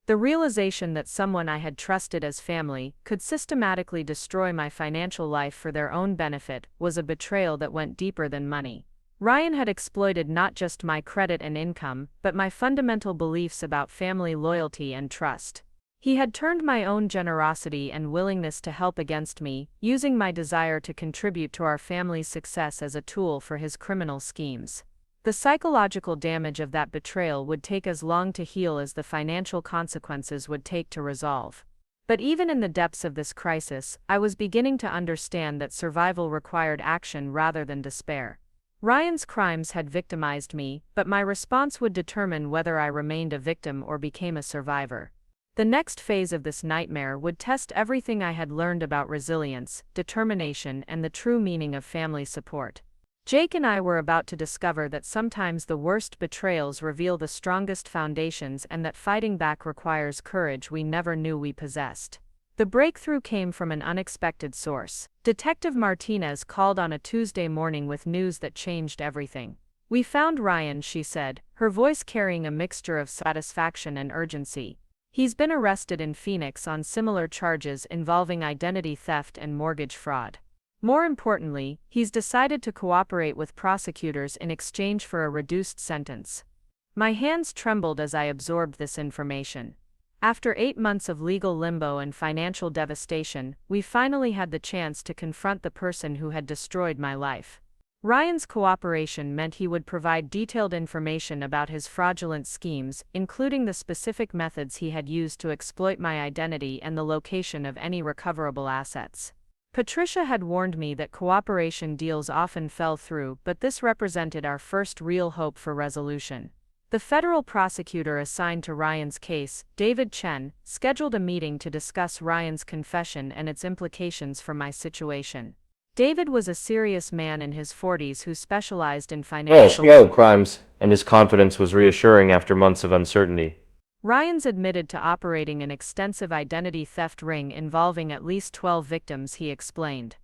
The realization that someone I had trusted as family could systematically destroy my financial life for their own benefit was a betrayal that went deeper than money. Ryan had exploited not just my credit and income, but my fundamental beliefs about family loyalty and trust. He had turned my own generosity and willingness to help against me, using my desire to contribute to our family's success as a tool for his criminal schemes. The psychological damage of that betrayal would take as long to heal as the financial consequences would take to resolve. But even in the depths of this crisis, I was beginning to understand that survival required action rather than despair. Ryan's crimes had victimized me, but my response would determine whether I remained a victim or became a survivor. The next phase of this nightmare would test everything I had learned about resilience, determination, and the true meaning of family support. Jake and I were about to discover that sometimes the worst betrayals reveal the strongest foundations and that fighting back requires courage we never knew we possessed. The breakthrough came from an unexpected source. Detective Martinez called on a Tuesday morning with news that changed everything. "We found Ryan," she said, her voice carrying a mixture of satisfaction and urgency. "He's been arrested in Phoenix on similar charges involving identity theft and mortgage fraud. More importantly, he's decided to cooperate with prosecutors in exchange for a reduced sentence." My hands trembled as I absorbed this information. After 8 months of legal limbo and financial devastation, we finally had the chance to confront the person who had destroyed my life. Ryan's cooperation meant he would provide detailed information about his fraudulent schemes, including the specific methods he had used to exploit my identity and the location of any recoverable assets. Patricia had warned me that cooperation deals often fell through, but this represented our first real hope for resolution. The federal prosecutor assigned to Ryan's case, David Chen, scheduled a meeting to discuss Ryan's confession and its implications for my situation. David was a serious man in his 40s who specialized in financial crimes, and his confidence was reassuring after months of uncertainty. Ryan's admitted to operating an extensive identity theft ring involving at least 12 victims, he explained.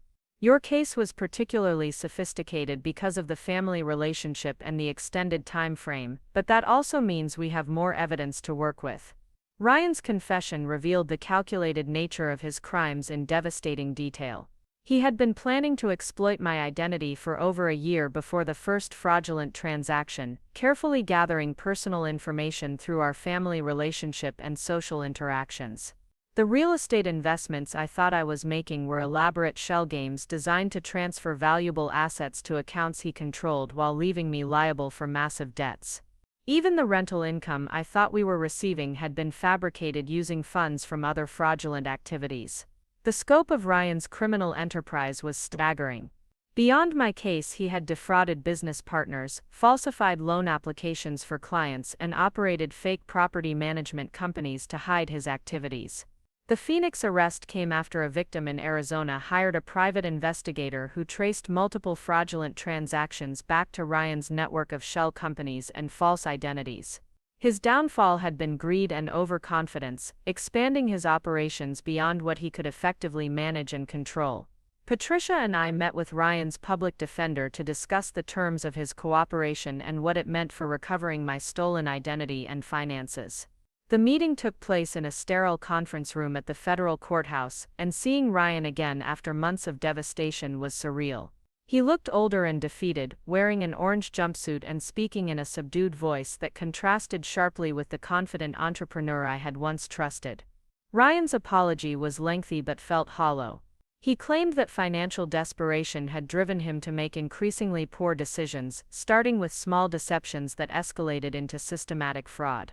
Your case was particularly sophisticated because of the family relationship and the extended time frame, but that also means we have more evidence to work with. Ryan's confession revealed the calculated nature of his crimes in devastating detail. He had been planning to exploit my identity for over a year before the first fraudulent transaction, carefully gathering personal information through our family relationship and social interactions. The real estate investments I thought I was making were elaborate shell games designed to transfer valuable assets to accounts he controlled while leaving me liable for massive debts. Even the rental income I thought we were receiving had been fabricated using funds from other fraudulent activities. The scope of Ryan's criminal enterprise was staggering. Beyond my case, he had defrauded business partners, falsified loan applications for clients, and operated fake property management companies to hide his activities. The Phoenix arrest came after a victim in Arizona hired a private investigator who traced multiple fraudulent transactions back to Ryan's network of shell companies and false identities. His downfall had been greed and overconfidence, expanding his operations beyond what he could effectively manage and control. Patricia and I met with Ryan's public defender to discuss the terms of his cooperation and what it meant for recovering my stolen identity and finances. The meeting took place in a sterile conference room at the federal courthouse, and seeing Ryan again after months of devastation was surreal. He looked older and defeated, wearing an orange jumpsuit and speaking in a subdued voice that contrasted sharply with the confident entrepreneur I had once trusted. Ryan's apology was lengthy but felt hollow. He claimed that financial desperation had driven him to make increasingly poor decisions, starting with small deceptions that escalated into systematic fraud.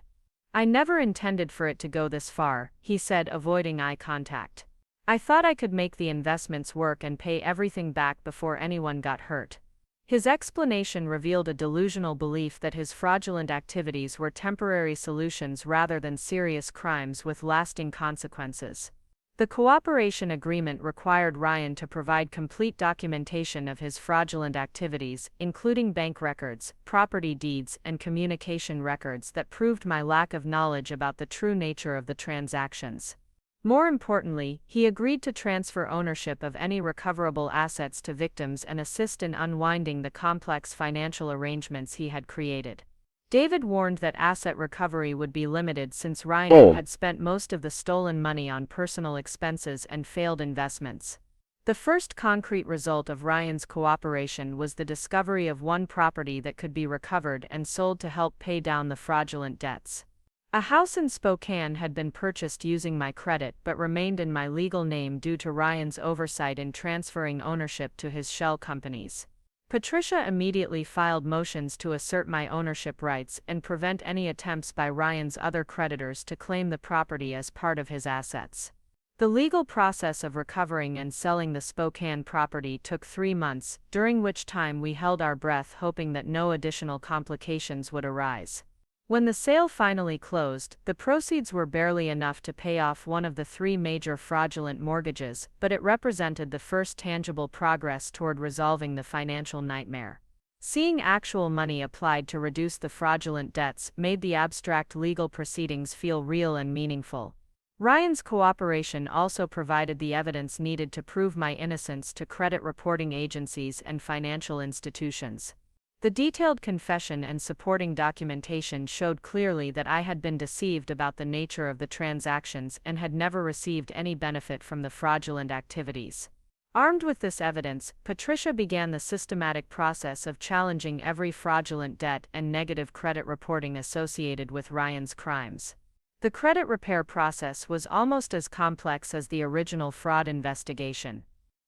"I never intended for it to go this far," he said, avoiding eye contact. "I thought I could make the investments work and pay everything back before anyone got hurt." His explanation revealed a delusional belief that his fraudulent activities were temporary solutions rather than serious crimes with lasting consequences. The cooperation agreement required Ryan to provide complete documentation of his fraudulent activities, including bank records, property deeds, and communication records that proved my lack of knowledge about the true nature of the transactions. More importantly, he agreed to transfer ownership of any recoverable assets to victims and assist in unwinding the complex financial arrangements he had created. David warned that asset recovery would be limited since Ryan had spent most of the stolen money on personal expenses and failed investments. The first concrete result of Ryan's cooperation was the discovery of one property that could be recovered and sold to help pay down the fraudulent debts. A house in Spokane had been purchased using my credit but remained in my legal name due to Ryan's oversight in transferring ownership to his shell companies. Patricia immediately filed motions to assert my ownership rights and prevent any attempts by Ryan's other creditors to claim the property as part of his assets. The legal process of recovering and selling the Spokane property took 3 months, during which time we held our breath hoping that no additional complications would arise. When the sale finally closed, the proceeds were barely enough to pay off one of the 3 major fraudulent mortgages, but it represented the first tangible progress toward resolving the financial nightmare. Seeing actual money applied to reduce the fraudulent debts made the abstract legal proceedings feel real and meaningful. Ryan's cooperation also provided the evidence needed to prove my innocence to credit reporting agencies and financial institutions. The detailed confession and supporting documentation showed clearly that I had been deceived about the nature of the transactions and had never received any benefit from the fraudulent activities. Armed with this evidence, Patricia began the systematic process of challenging every fraudulent debt and negative credit reporting associated with Ryan's crimes. The credit repair process was almost as complex as the original fraud investigation.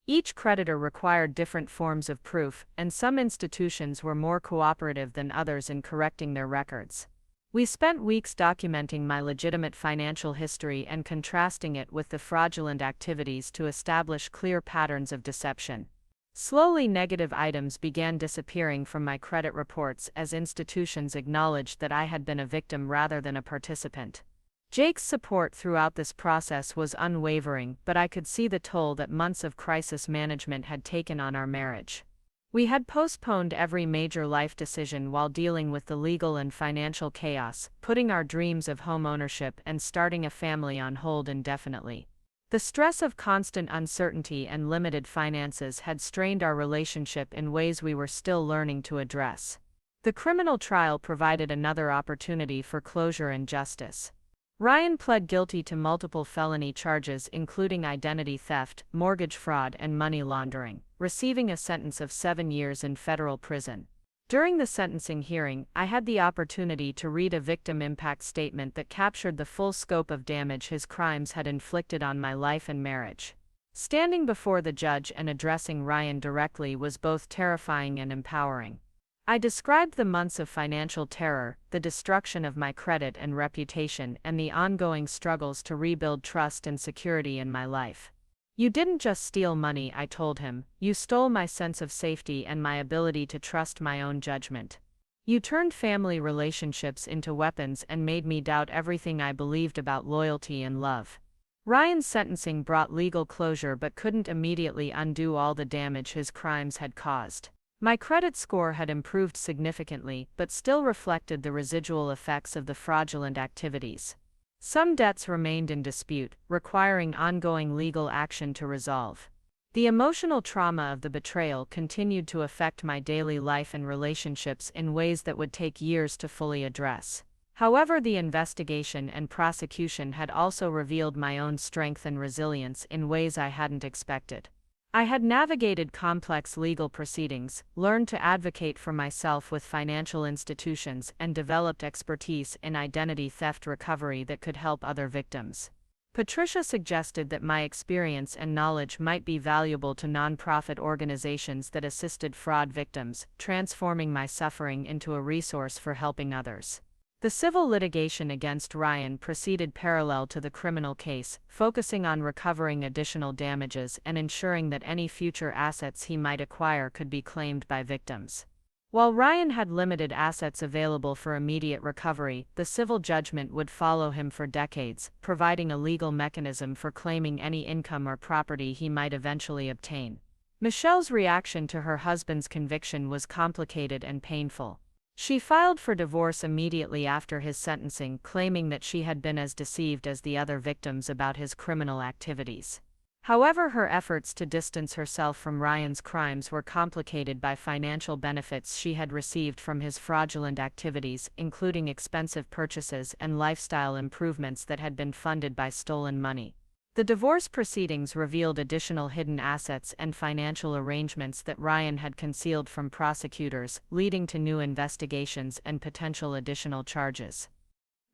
Each creditor required different forms of proof, and some institutions were more cooperative than others in correcting their records. We spent weeks documenting my legitimate financial history and contrasting it with the fraudulent activities to establish clear patterns of deception. Slowly, negative items began disappearing from my credit reports as institutions acknowledged that I had been a victim rather than a participant. Jake's support throughout this process was unwavering, but I could see the toll that months of crisis management had taken on our marriage. We had postponed every major life decision while dealing with the legal and financial chaos, putting our dreams of home ownership and starting a family on hold indefinitely. The stress of constant uncertainty and limited finances had strained our relationship in ways we were still learning to address. The criminal trial provided another opportunity for closure and justice. Ryan pled guilty to multiple felony charges including identity theft, mortgage fraud, and money laundering, receiving a sentence of 7 years in federal prison. During the sentencing hearing, I had the opportunity to read a victim impact statement that captured the full scope of damage his crimes had inflicted on my life and marriage. Standing before the judge and addressing Ryan directly was both terrifying and empowering. I described the months of financial terror, the destruction of my credit and reputation, and the ongoing struggles to rebuild trust and security in my life. "You didn't just steal money," I told him, "you stole my sense of safety and my ability to trust my own judgment. You turned family relationships into weapons and made me doubt everything I believed about loyalty and love." Ryan's sentencing brought legal closure but couldn't immediately undo all the damage his crimes had caused. My credit score had improved significantly but still reflected the residual effects of the fraudulent activities. Some debts remained in dispute, requiring ongoing legal action to resolve. The emotional trauma of the betrayal continued to affect my daily life and relationships in ways that would take years to fully address. However, the investigation and prosecution had also revealed my own strength and resilience in ways I hadn't expected. I had navigated complex legal proceedings, learned to advocate for myself with financial institutions, and developed expertise in identity theft recovery that could help other victims. Patricia suggested that my experience and knowledge might be valuable to nonprofit organizations that assisted fraud victims, transforming my suffering into a resource for helping others. The civil litigation against Ryan proceeded parallel to the criminal case, focusing on recovering additional damages and ensuring that any future assets he might acquire could be claimed by victims. While Ryan had limited assets available for immediate recovery, the civil judgment would follow him for decades, providing a legal mechanism for claiming any income or property he might eventually obtain. Michelle's reaction to her husband's conviction was complicated and painful. She filed for divorce immediately after his sentencing, claiming that she had been as deceived as the other victims about his criminal activities. However, her efforts to distance herself from Ryan's crimes were complicated by financial benefits she had received from his fraudulent activities, including expensive purchases and lifestyle improvements that had been funded by stolen money. The divorce proceedings revealed additional hidden assets and financial arrangements that Ryan had concealed from prosecutors, leading to new investigations and potential additional charges.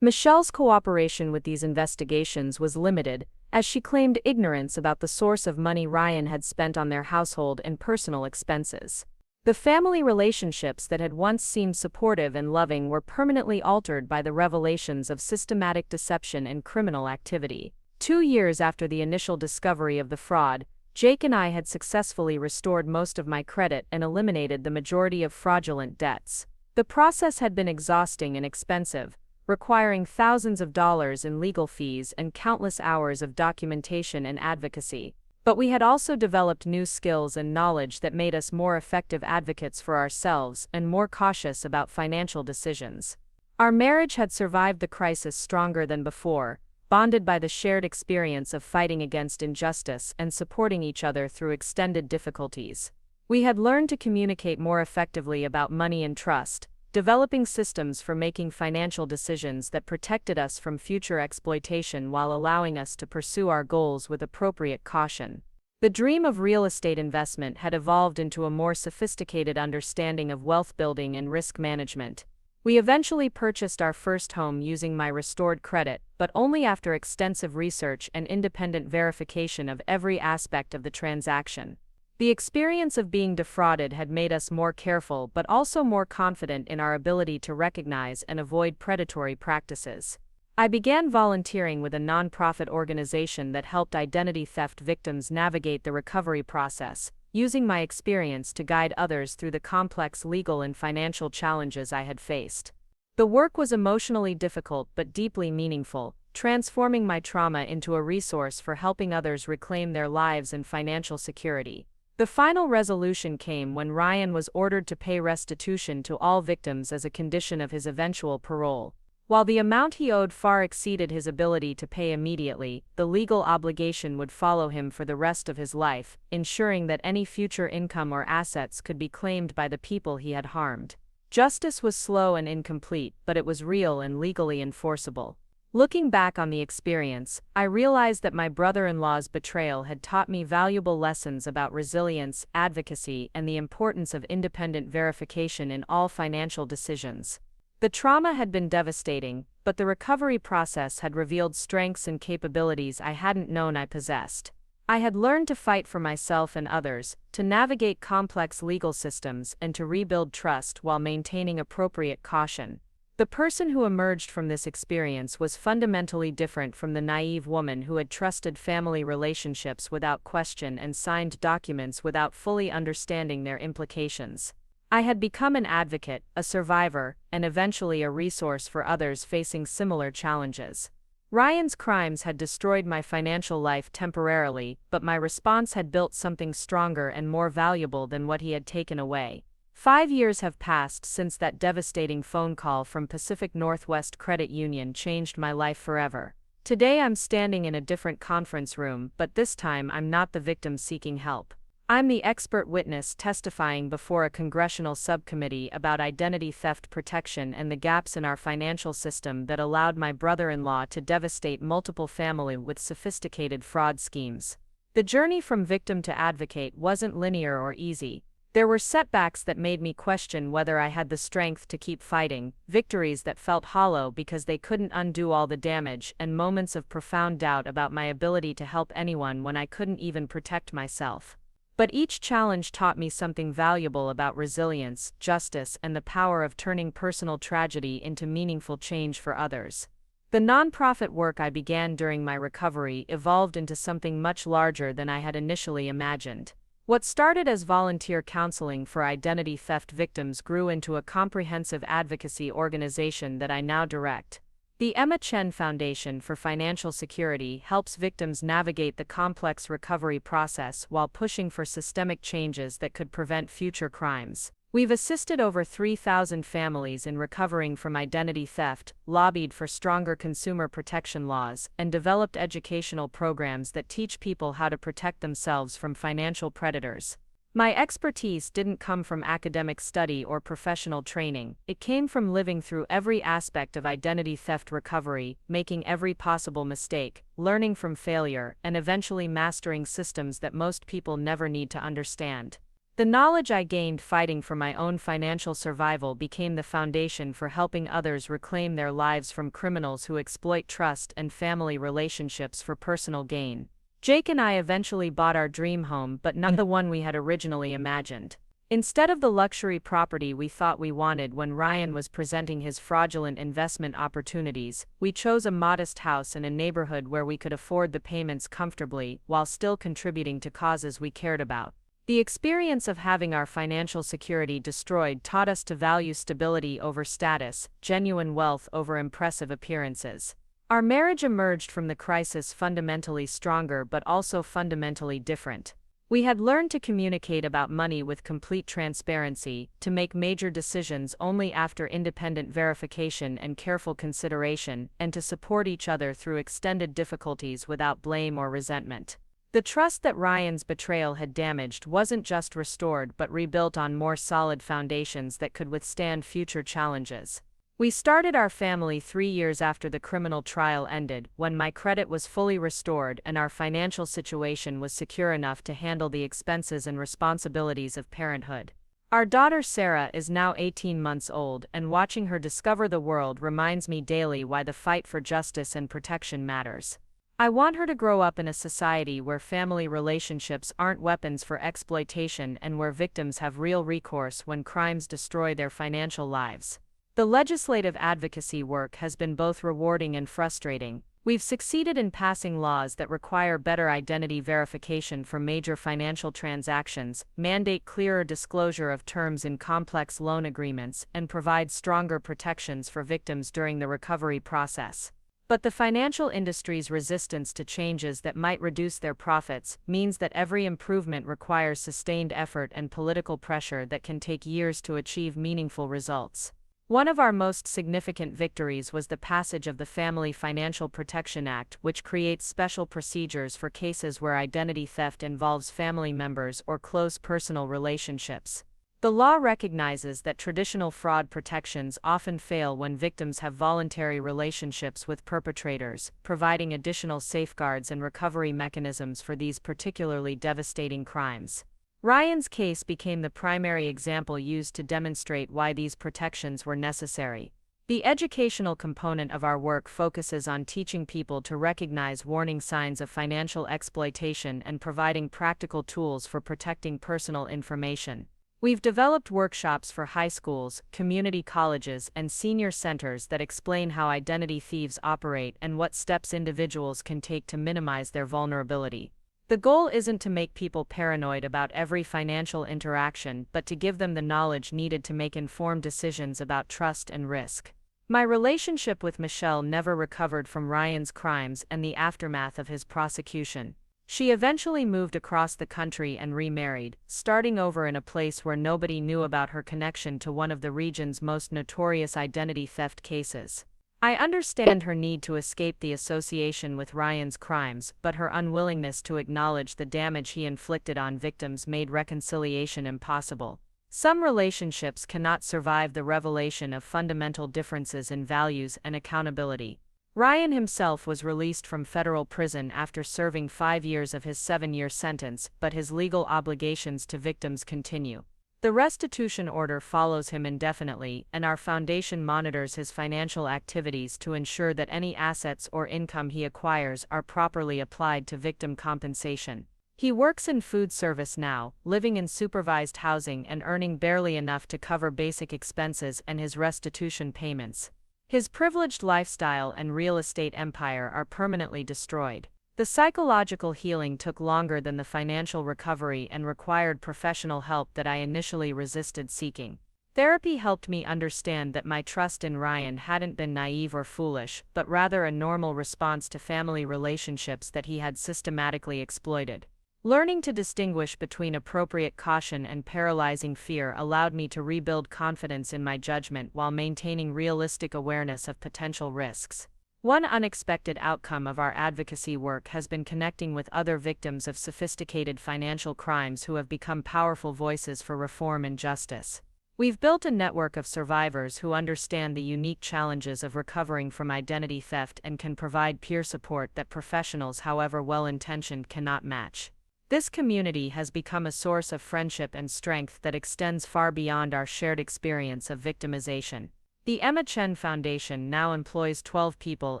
Michelle's cooperation with these investigations was limited, as she claimed ignorance about the source of money Ryan had spent on their household and personal expenses. The family relationships that had once seemed supportive and loving were permanently altered by the revelations of systematic deception and criminal activity. 2 years after the initial discovery of the fraud, Jake and I had successfully restored most of my credit and eliminated the majority of fraudulent debts. The process had been exhausting and expensive, requiring thousands of dollars in legal fees and countless hours of documentation and advocacy. But we had also developed new skills and knowledge that made us more effective advocates for ourselves and more cautious about financial decisions. Our marriage had survived the crisis stronger than before, bonded by the shared experience of fighting against injustice and supporting each other through extended difficulties. We had learned to communicate more effectively about money and trust, developing systems for making financial decisions that protected us from future exploitation while allowing us to pursue our goals with appropriate caution. The dream of real estate investment had evolved into a more sophisticated understanding of wealth building and risk management. We eventually purchased our first home using my restored credit, but only after extensive research and independent verification of every aspect of the transaction. The experience of being defrauded had made us more careful but also more confident in our ability to recognize and avoid predatory practices. I began volunteering with a nonprofit organization that helped identity theft victims navigate the recovery process, using my experience to guide others through the complex legal and financial challenges I had faced. The work was emotionally difficult but deeply meaningful, transforming my trauma into a resource for helping others reclaim their lives and financial security. The final resolution came when Ryan was ordered to pay restitution to all victims as a condition of his eventual parole. While the amount he owed far exceeded his ability to pay immediately, the legal obligation would follow him for the rest of his life, ensuring that any future income or assets could be claimed by the people he had harmed. Justice was slow and incomplete, but it was real and legally enforceable. Looking back on the experience, I realized that my brother-in-law's betrayal had taught me valuable lessons about resilience, advocacy, and the importance of independent verification in all financial decisions. The trauma had been devastating, but the recovery process had revealed strengths and capabilities I hadn't known I possessed. I had learned to fight for myself and others, to navigate complex legal systems, and to rebuild trust while maintaining appropriate caution. The person who emerged from this experience was fundamentally different from the naive woman who had trusted family relationships without question and signed documents without fully understanding their implications. I had become an advocate, a survivor, and eventually a resource for others facing similar challenges. Ryan's crimes had destroyed my financial life temporarily, but my response had built something stronger and more valuable than what he had taken away. 5 years have passed since that devastating phone call from Pacific Northwest Credit Union changed my life forever. Today I'm standing in a different conference room, but this time I'm not the victim seeking help. I'm the expert witness testifying before a congressional subcommittee about identity theft protection and the gaps in our financial system that allowed my brother-in-law to devastate multiple families with sophisticated fraud schemes. The journey from victim to advocate wasn't linear or easy. There were setbacks that made me question whether I had the strength to keep fighting, victories that felt hollow because they couldn't undo all the damage, and moments of profound doubt about my ability to help anyone when I couldn't even protect myself. But each challenge taught me something valuable about resilience, justice, and the power of turning personal tragedy into meaningful change for others. The nonprofit work I began during my recovery evolved into something much larger than I had initially imagined. What started as volunteer counseling for identity theft victims grew into a comprehensive advocacy organization that I now direct. The Emma Chen Foundation for Financial Security helps victims navigate the complex recovery process while pushing for systemic changes that could prevent future crimes. We've assisted over 3,000 families in recovering from identity theft, lobbied for stronger consumer protection laws, and developed educational programs that teach people how to protect themselves from financial predators. My expertise didn't come from academic study or professional training. It came from living through every aspect of identity theft recovery, making every possible mistake, learning from failure, and eventually mastering systems that most people never need to understand. The knowledge I gained fighting for my own financial survival became the foundation for helping others reclaim their lives from criminals who exploit trust and family relationships for personal gain. Jake and I eventually bought our dream home, but not the one we had originally imagined. Instead of the luxury property we thought we wanted when Ryan was presenting his fraudulent investment opportunities, we chose a modest house in a neighborhood where we could afford the payments comfortably while still contributing to causes we cared about. The experience of having our financial security destroyed taught us to value stability over status, genuine wealth over impressive appearances. Our marriage emerged from the crisis fundamentally stronger but also fundamentally different. We had learned to communicate about money with complete transparency, to make major decisions only after independent verification and careful consideration, and to support each other through extended difficulties without blame or resentment. The trust that Ryan's betrayal had damaged wasn't just restored but rebuilt on more solid foundations that could withstand future challenges. We started our family 3 years after the criminal trial ended, when my credit was fully restored and our financial situation was secure enough to handle the expenses and responsibilities of parenthood. Our daughter Sarah is now 18 months old, and watching her discover the world reminds me daily why the fight for justice and protection matters. I want her to grow up in a society where family relationships aren't weapons for exploitation and where victims have real recourse when crimes destroy their financial lives. The legislative advocacy work has been both rewarding and frustrating. We've succeeded in passing laws that require better identity verification for major financial transactions, mandate clearer disclosure of terms in complex loan agreements, and provide stronger protections for victims during the recovery process. But the financial industry's resistance to changes that might reduce their profits means that every improvement requires sustained effort and political pressure that can take years to achieve meaningful results. One of our most significant victories was the passage of the Family Financial Protection Act, which creates special procedures for cases where identity theft involves family members or close personal relationships. The law recognizes that traditional fraud protections often fail when victims have voluntary relationships with perpetrators, providing additional safeguards and recovery mechanisms for these particularly devastating crimes. Ryan's case became the primary example used to demonstrate why these protections were necessary. The educational component of our work focuses on teaching people to recognize warning signs of financial exploitation and providing practical tools for protecting personal information. We've developed workshops for high schools, community colleges, and senior centers that explain how identity thieves operate and what steps individuals can take to minimize their vulnerability. The goal isn't to make people paranoid about every financial interaction, but to give them the knowledge needed to make informed decisions about trust and risk. My relationship with Michelle never recovered from Ryan's crimes and the aftermath of his prosecution. She eventually moved across the country and remarried, starting over in a place where nobody knew about her connection to one of the region's most notorious identity theft cases. I understand her need to escape the association with Ryan's crimes, but her unwillingness to acknowledge the damage he inflicted on victims made reconciliation impossible. Some relationships cannot survive the revelation of fundamental differences in values and accountability. Ryan himself was released from federal prison after serving 5 years of his 7-year sentence, but his legal obligations to victims continue. The restitution order follows him indefinitely, and our foundation monitors his financial activities to ensure that any assets or income he acquires are properly applied to victim compensation. He works in food service now, living in supervised housing and earning barely enough to cover basic expenses and his restitution payments. His privileged lifestyle and real estate empire are permanently destroyed. The psychological healing took longer than the financial recovery and required professional help that I initially resisted seeking. Therapy helped me understand that my trust in Ryan hadn't been naive or foolish, but rather a normal response to family relationships that he had systematically exploited. Learning to distinguish between appropriate caution and paralyzing fear allowed me to rebuild confidence in my judgment while maintaining realistic awareness of potential risks. One unexpected outcome of our advocacy work has been connecting with other victims of sophisticated financial crimes who have become powerful voices for reform and justice. We've built a network of survivors who understand the unique challenges of recovering from identity theft and can provide peer support that professionals, however well-intentioned, cannot match. This community has become a source of friendship and strength that extends far beyond our shared experience of victimization. The Emma Chen Foundation now employs 12 people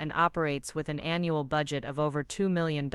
and operates with an annual budget of over $2 million,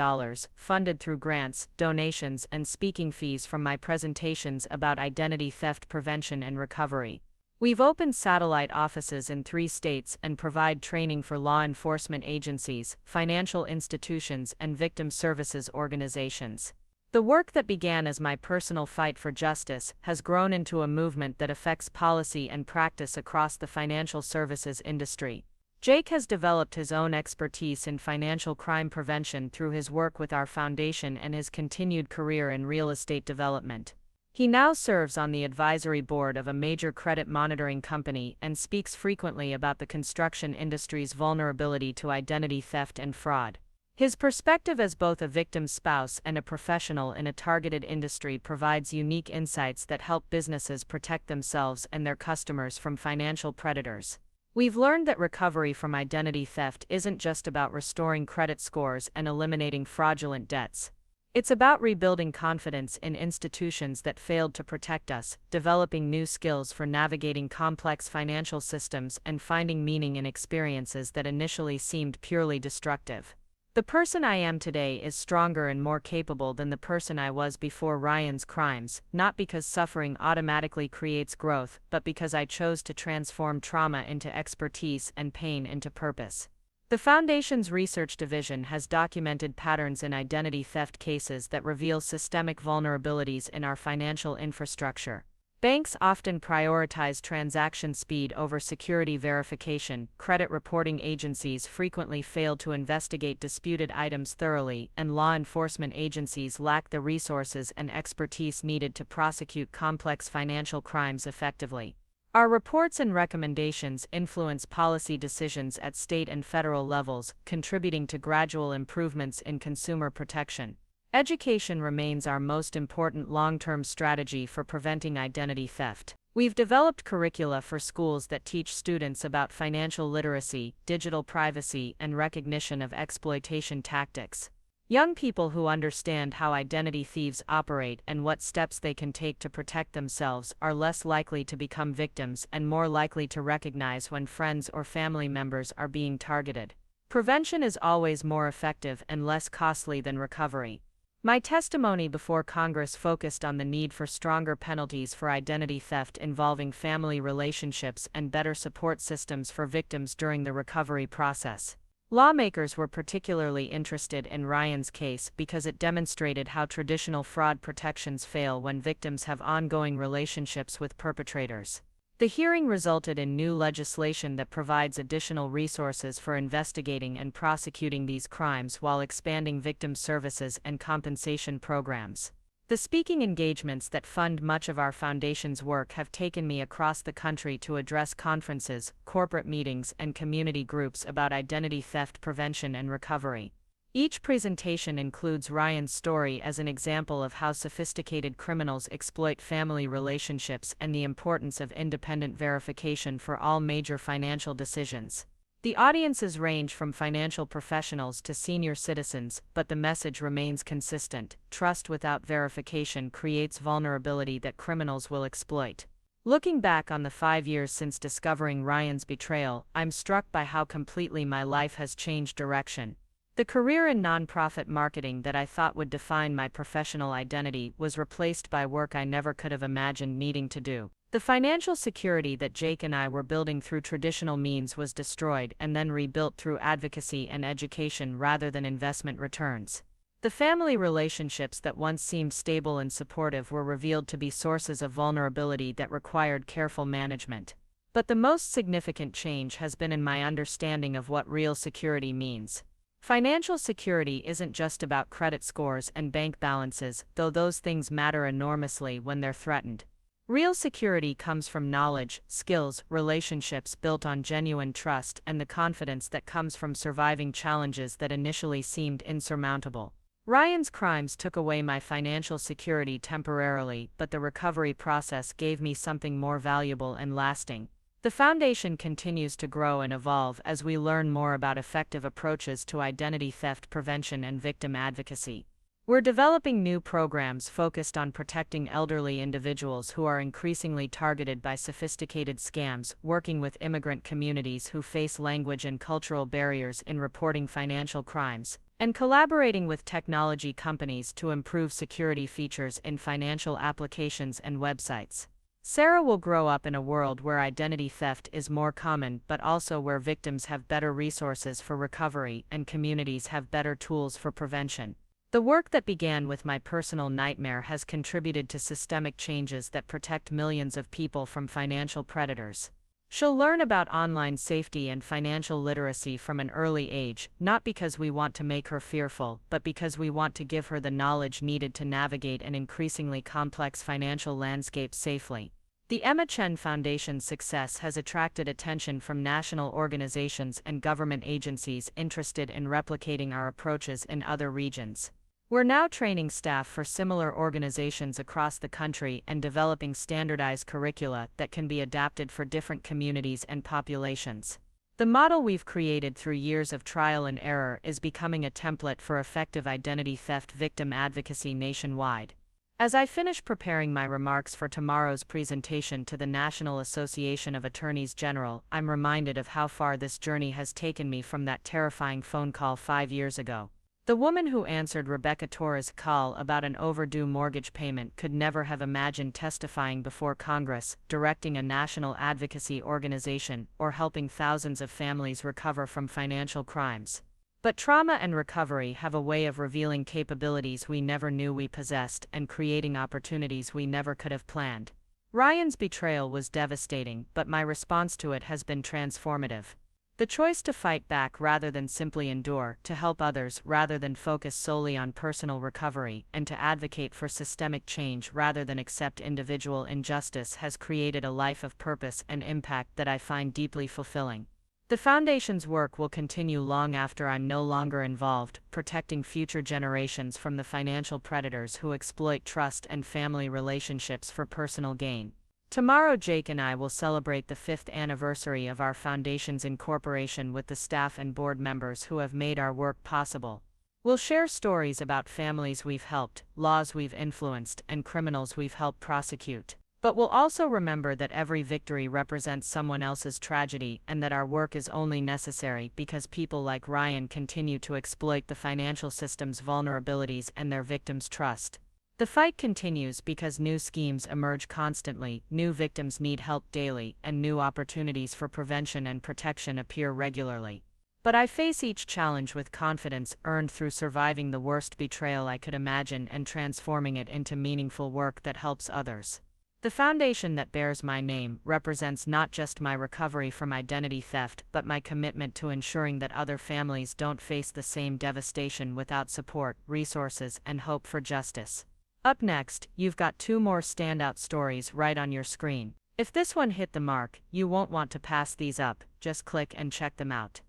funded through grants, donations, and speaking fees from my presentations about identity theft prevention and recovery. We've opened satellite offices in 3 states and provide training for law enforcement agencies, financial institutions, and victim services organizations. The work that began as my personal fight for justice has grown into a movement that affects policy and practice across the financial services industry. Jake has developed his own expertise in financial crime prevention through his work with our foundation and his continued career in real estate development. He now serves on the advisory board of a major credit monitoring company and speaks frequently about the construction industry's vulnerability to identity theft and fraud. His perspective as both a victim's spouse and a professional in a targeted industry provides unique insights that help businesses protect themselves and their customers from financial predators. We've learned that recovery from identity theft isn't just about restoring credit scores and eliminating fraudulent debts. It's about rebuilding confidence in institutions that failed to protect us, developing new skills for navigating complex financial systems, and finding meaning in experiences that initially seemed purely destructive. The person I am today is stronger and more capable than the person I was before Ryan's crimes, not because suffering automatically creates growth, but because I chose to transform trauma into expertise and pain into purpose. The Foundation's research division has documented patterns in identity theft cases that reveal systemic vulnerabilities in our financial infrastructure. Banks often prioritize transaction speed over security verification, credit reporting agencies frequently fail to investigate disputed items thoroughly, and law enforcement agencies lack the resources and expertise needed to prosecute complex financial crimes effectively. Our reports and recommendations influence policy decisions at state and federal levels, contributing to gradual improvements in consumer protection. Education remains our most important long-term strategy for preventing identity theft. We've developed curricula for schools that teach students about financial literacy, digital privacy, and recognition of exploitation tactics. Young people who understand how identity thieves operate and what steps they can take to protect themselves are less likely to become victims and more likely to recognize when friends or family members are being targeted. Prevention is always more effective and less costly than recovery. My testimony before Congress focused on the need for stronger penalties for identity theft involving family relationships and better support systems for victims during the recovery process. Lawmakers were particularly interested in Ryan's case because it demonstrated how traditional fraud protections fail when victims have ongoing relationships with perpetrators. The hearing resulted in new legislation that provides additional resources for investigating and prosecuting these crimes while expanding victim services and compensation programs. The speaking engagements that fund much of our foundation's work have taken me across the country to address conferences, corporate meetings, and community groups about identity theft prevention and recovery. Each presentation includes Ryan's story as an example of how sophisticated criminals exploit family relationships and the importance of independent verification for all major financial decisions. The audiences range from financial professionals to senior citizens, but the message remains consistent: trust without verification creates vulnerability that criminals will exploit. Looking back on the 5 years since discovering Ryan's betrayal, I'm struck by how completely my life has changed direction. The career in nonprofit marketing that I thought would define my professional identity was replaced by work I never could have imagined needing to do. The financial security that Jake and I were building through traditional means was destroyed and then rebuilt through advocacy and education rather than investment returns. The family relationships that once seemed stable and supportive were revealed to be sources of vulnerability that required careful management. But the most significant change has been in my understanding of what real security means. Financial security isn't just about credit scores and bank balances, though those things matter enormously when they're threatened. Real security comes from knowledge, skills, relationships built on genuine trust, and the confidence that comes from surviving challenges that initially seemed insurmountable. Ryan's crimes took away my financial security temporarily, but the recovery process gave me something more valuable and lasting. The foundation continues to grow and evolve as we learn more about effective approaches to identity theft prevention and victim advocacy. We're developing new programs focused on protecting elderly individuals who are increasingly targeted by sophisticated scams, working with immigrant communities who face language and cultural barriers in reporting financial crimes, and collaborating with technology companies to improve security features in financial applications and websites. Sarah will grow up in a world where identity theft is more common, but also where victims have better resources for recovery and communities have better tools for prevention. The work that began with my personal nightmare has contributed to systemic changes that protect millions of people from financial predators. She'll learn about online safety and financial literacy from an early age, not because we want to make her fearful, but because we want to give her the knowledge needed to navigate an increasingly complex financial landscape safely. The Emma Chen Foundation's success has attracted attention from national organizations and government agencies interested in replicating our approaches in other regions. We're now training staff for similar organizations across the country and developing standardized curricula that can be adapted for different communities and populations. The model we've created through years of trial and error is becoming a template for effective identity theft victim advocacy nationwide. As I finish preparing my remarks for tomorrow's presentation to the National Association of Attorneys General, I'm reminded of how far this journey has taken me from that terrifying phone call 5 years ago. The woman who answered Rebecca Torres' call about an overdue mortgage payment could never have imagined testifying before Congress, directing a national advocacy organization, or helping thousands of families recover from financial crimes. But trauma and recovery have a way of revealing capabilities we never knew we possessed and creating opportunities we never could have planned. Ryan's betrayal was devastating, but my response to it has been transformative. The choice to fight back rather than simply endure, to help others rather than focus solely on personal recovery, and to advocate for systemic change rather than accept individual injustice has created a life of purpose and impact that I find deeply fulfilling. The Foundation's work will continue long after I'm no longer involved, protecting future generations from the financial predators who exploit trust and family relationships for personal gain. Tomorrow, Jake and I will celebrate the 5th anniversary of our Foundation's incorporation with the staff and board members who have made our work possible. We'll share stories about families we've helped, laws we've influenced, and criminals we've helped prosecute. But we'll also remember that every victory represents someone else's tragedy and that our work is only necessary because people like Ryan continue to exploit the financial system's vulnerabilities and their victims' trust. The fight continues because new schemes emerge constantly, new victims need help daily, and new opportunities for prevention and protection appear regularly. But I face each challenge with confidence earned through surviving the worst betrayal I could imagine and transforming it into meaningful work that helps others. The foundation that bears my name represents not just my recovery from identity theft, but my commitment to ensuring that other families don't face the same devastation without support, resources, and hope for justice. Up next, you've got 2 more standout stories right on your screen. If this one hit the mark, you won't want to pass these up, just click and check them out.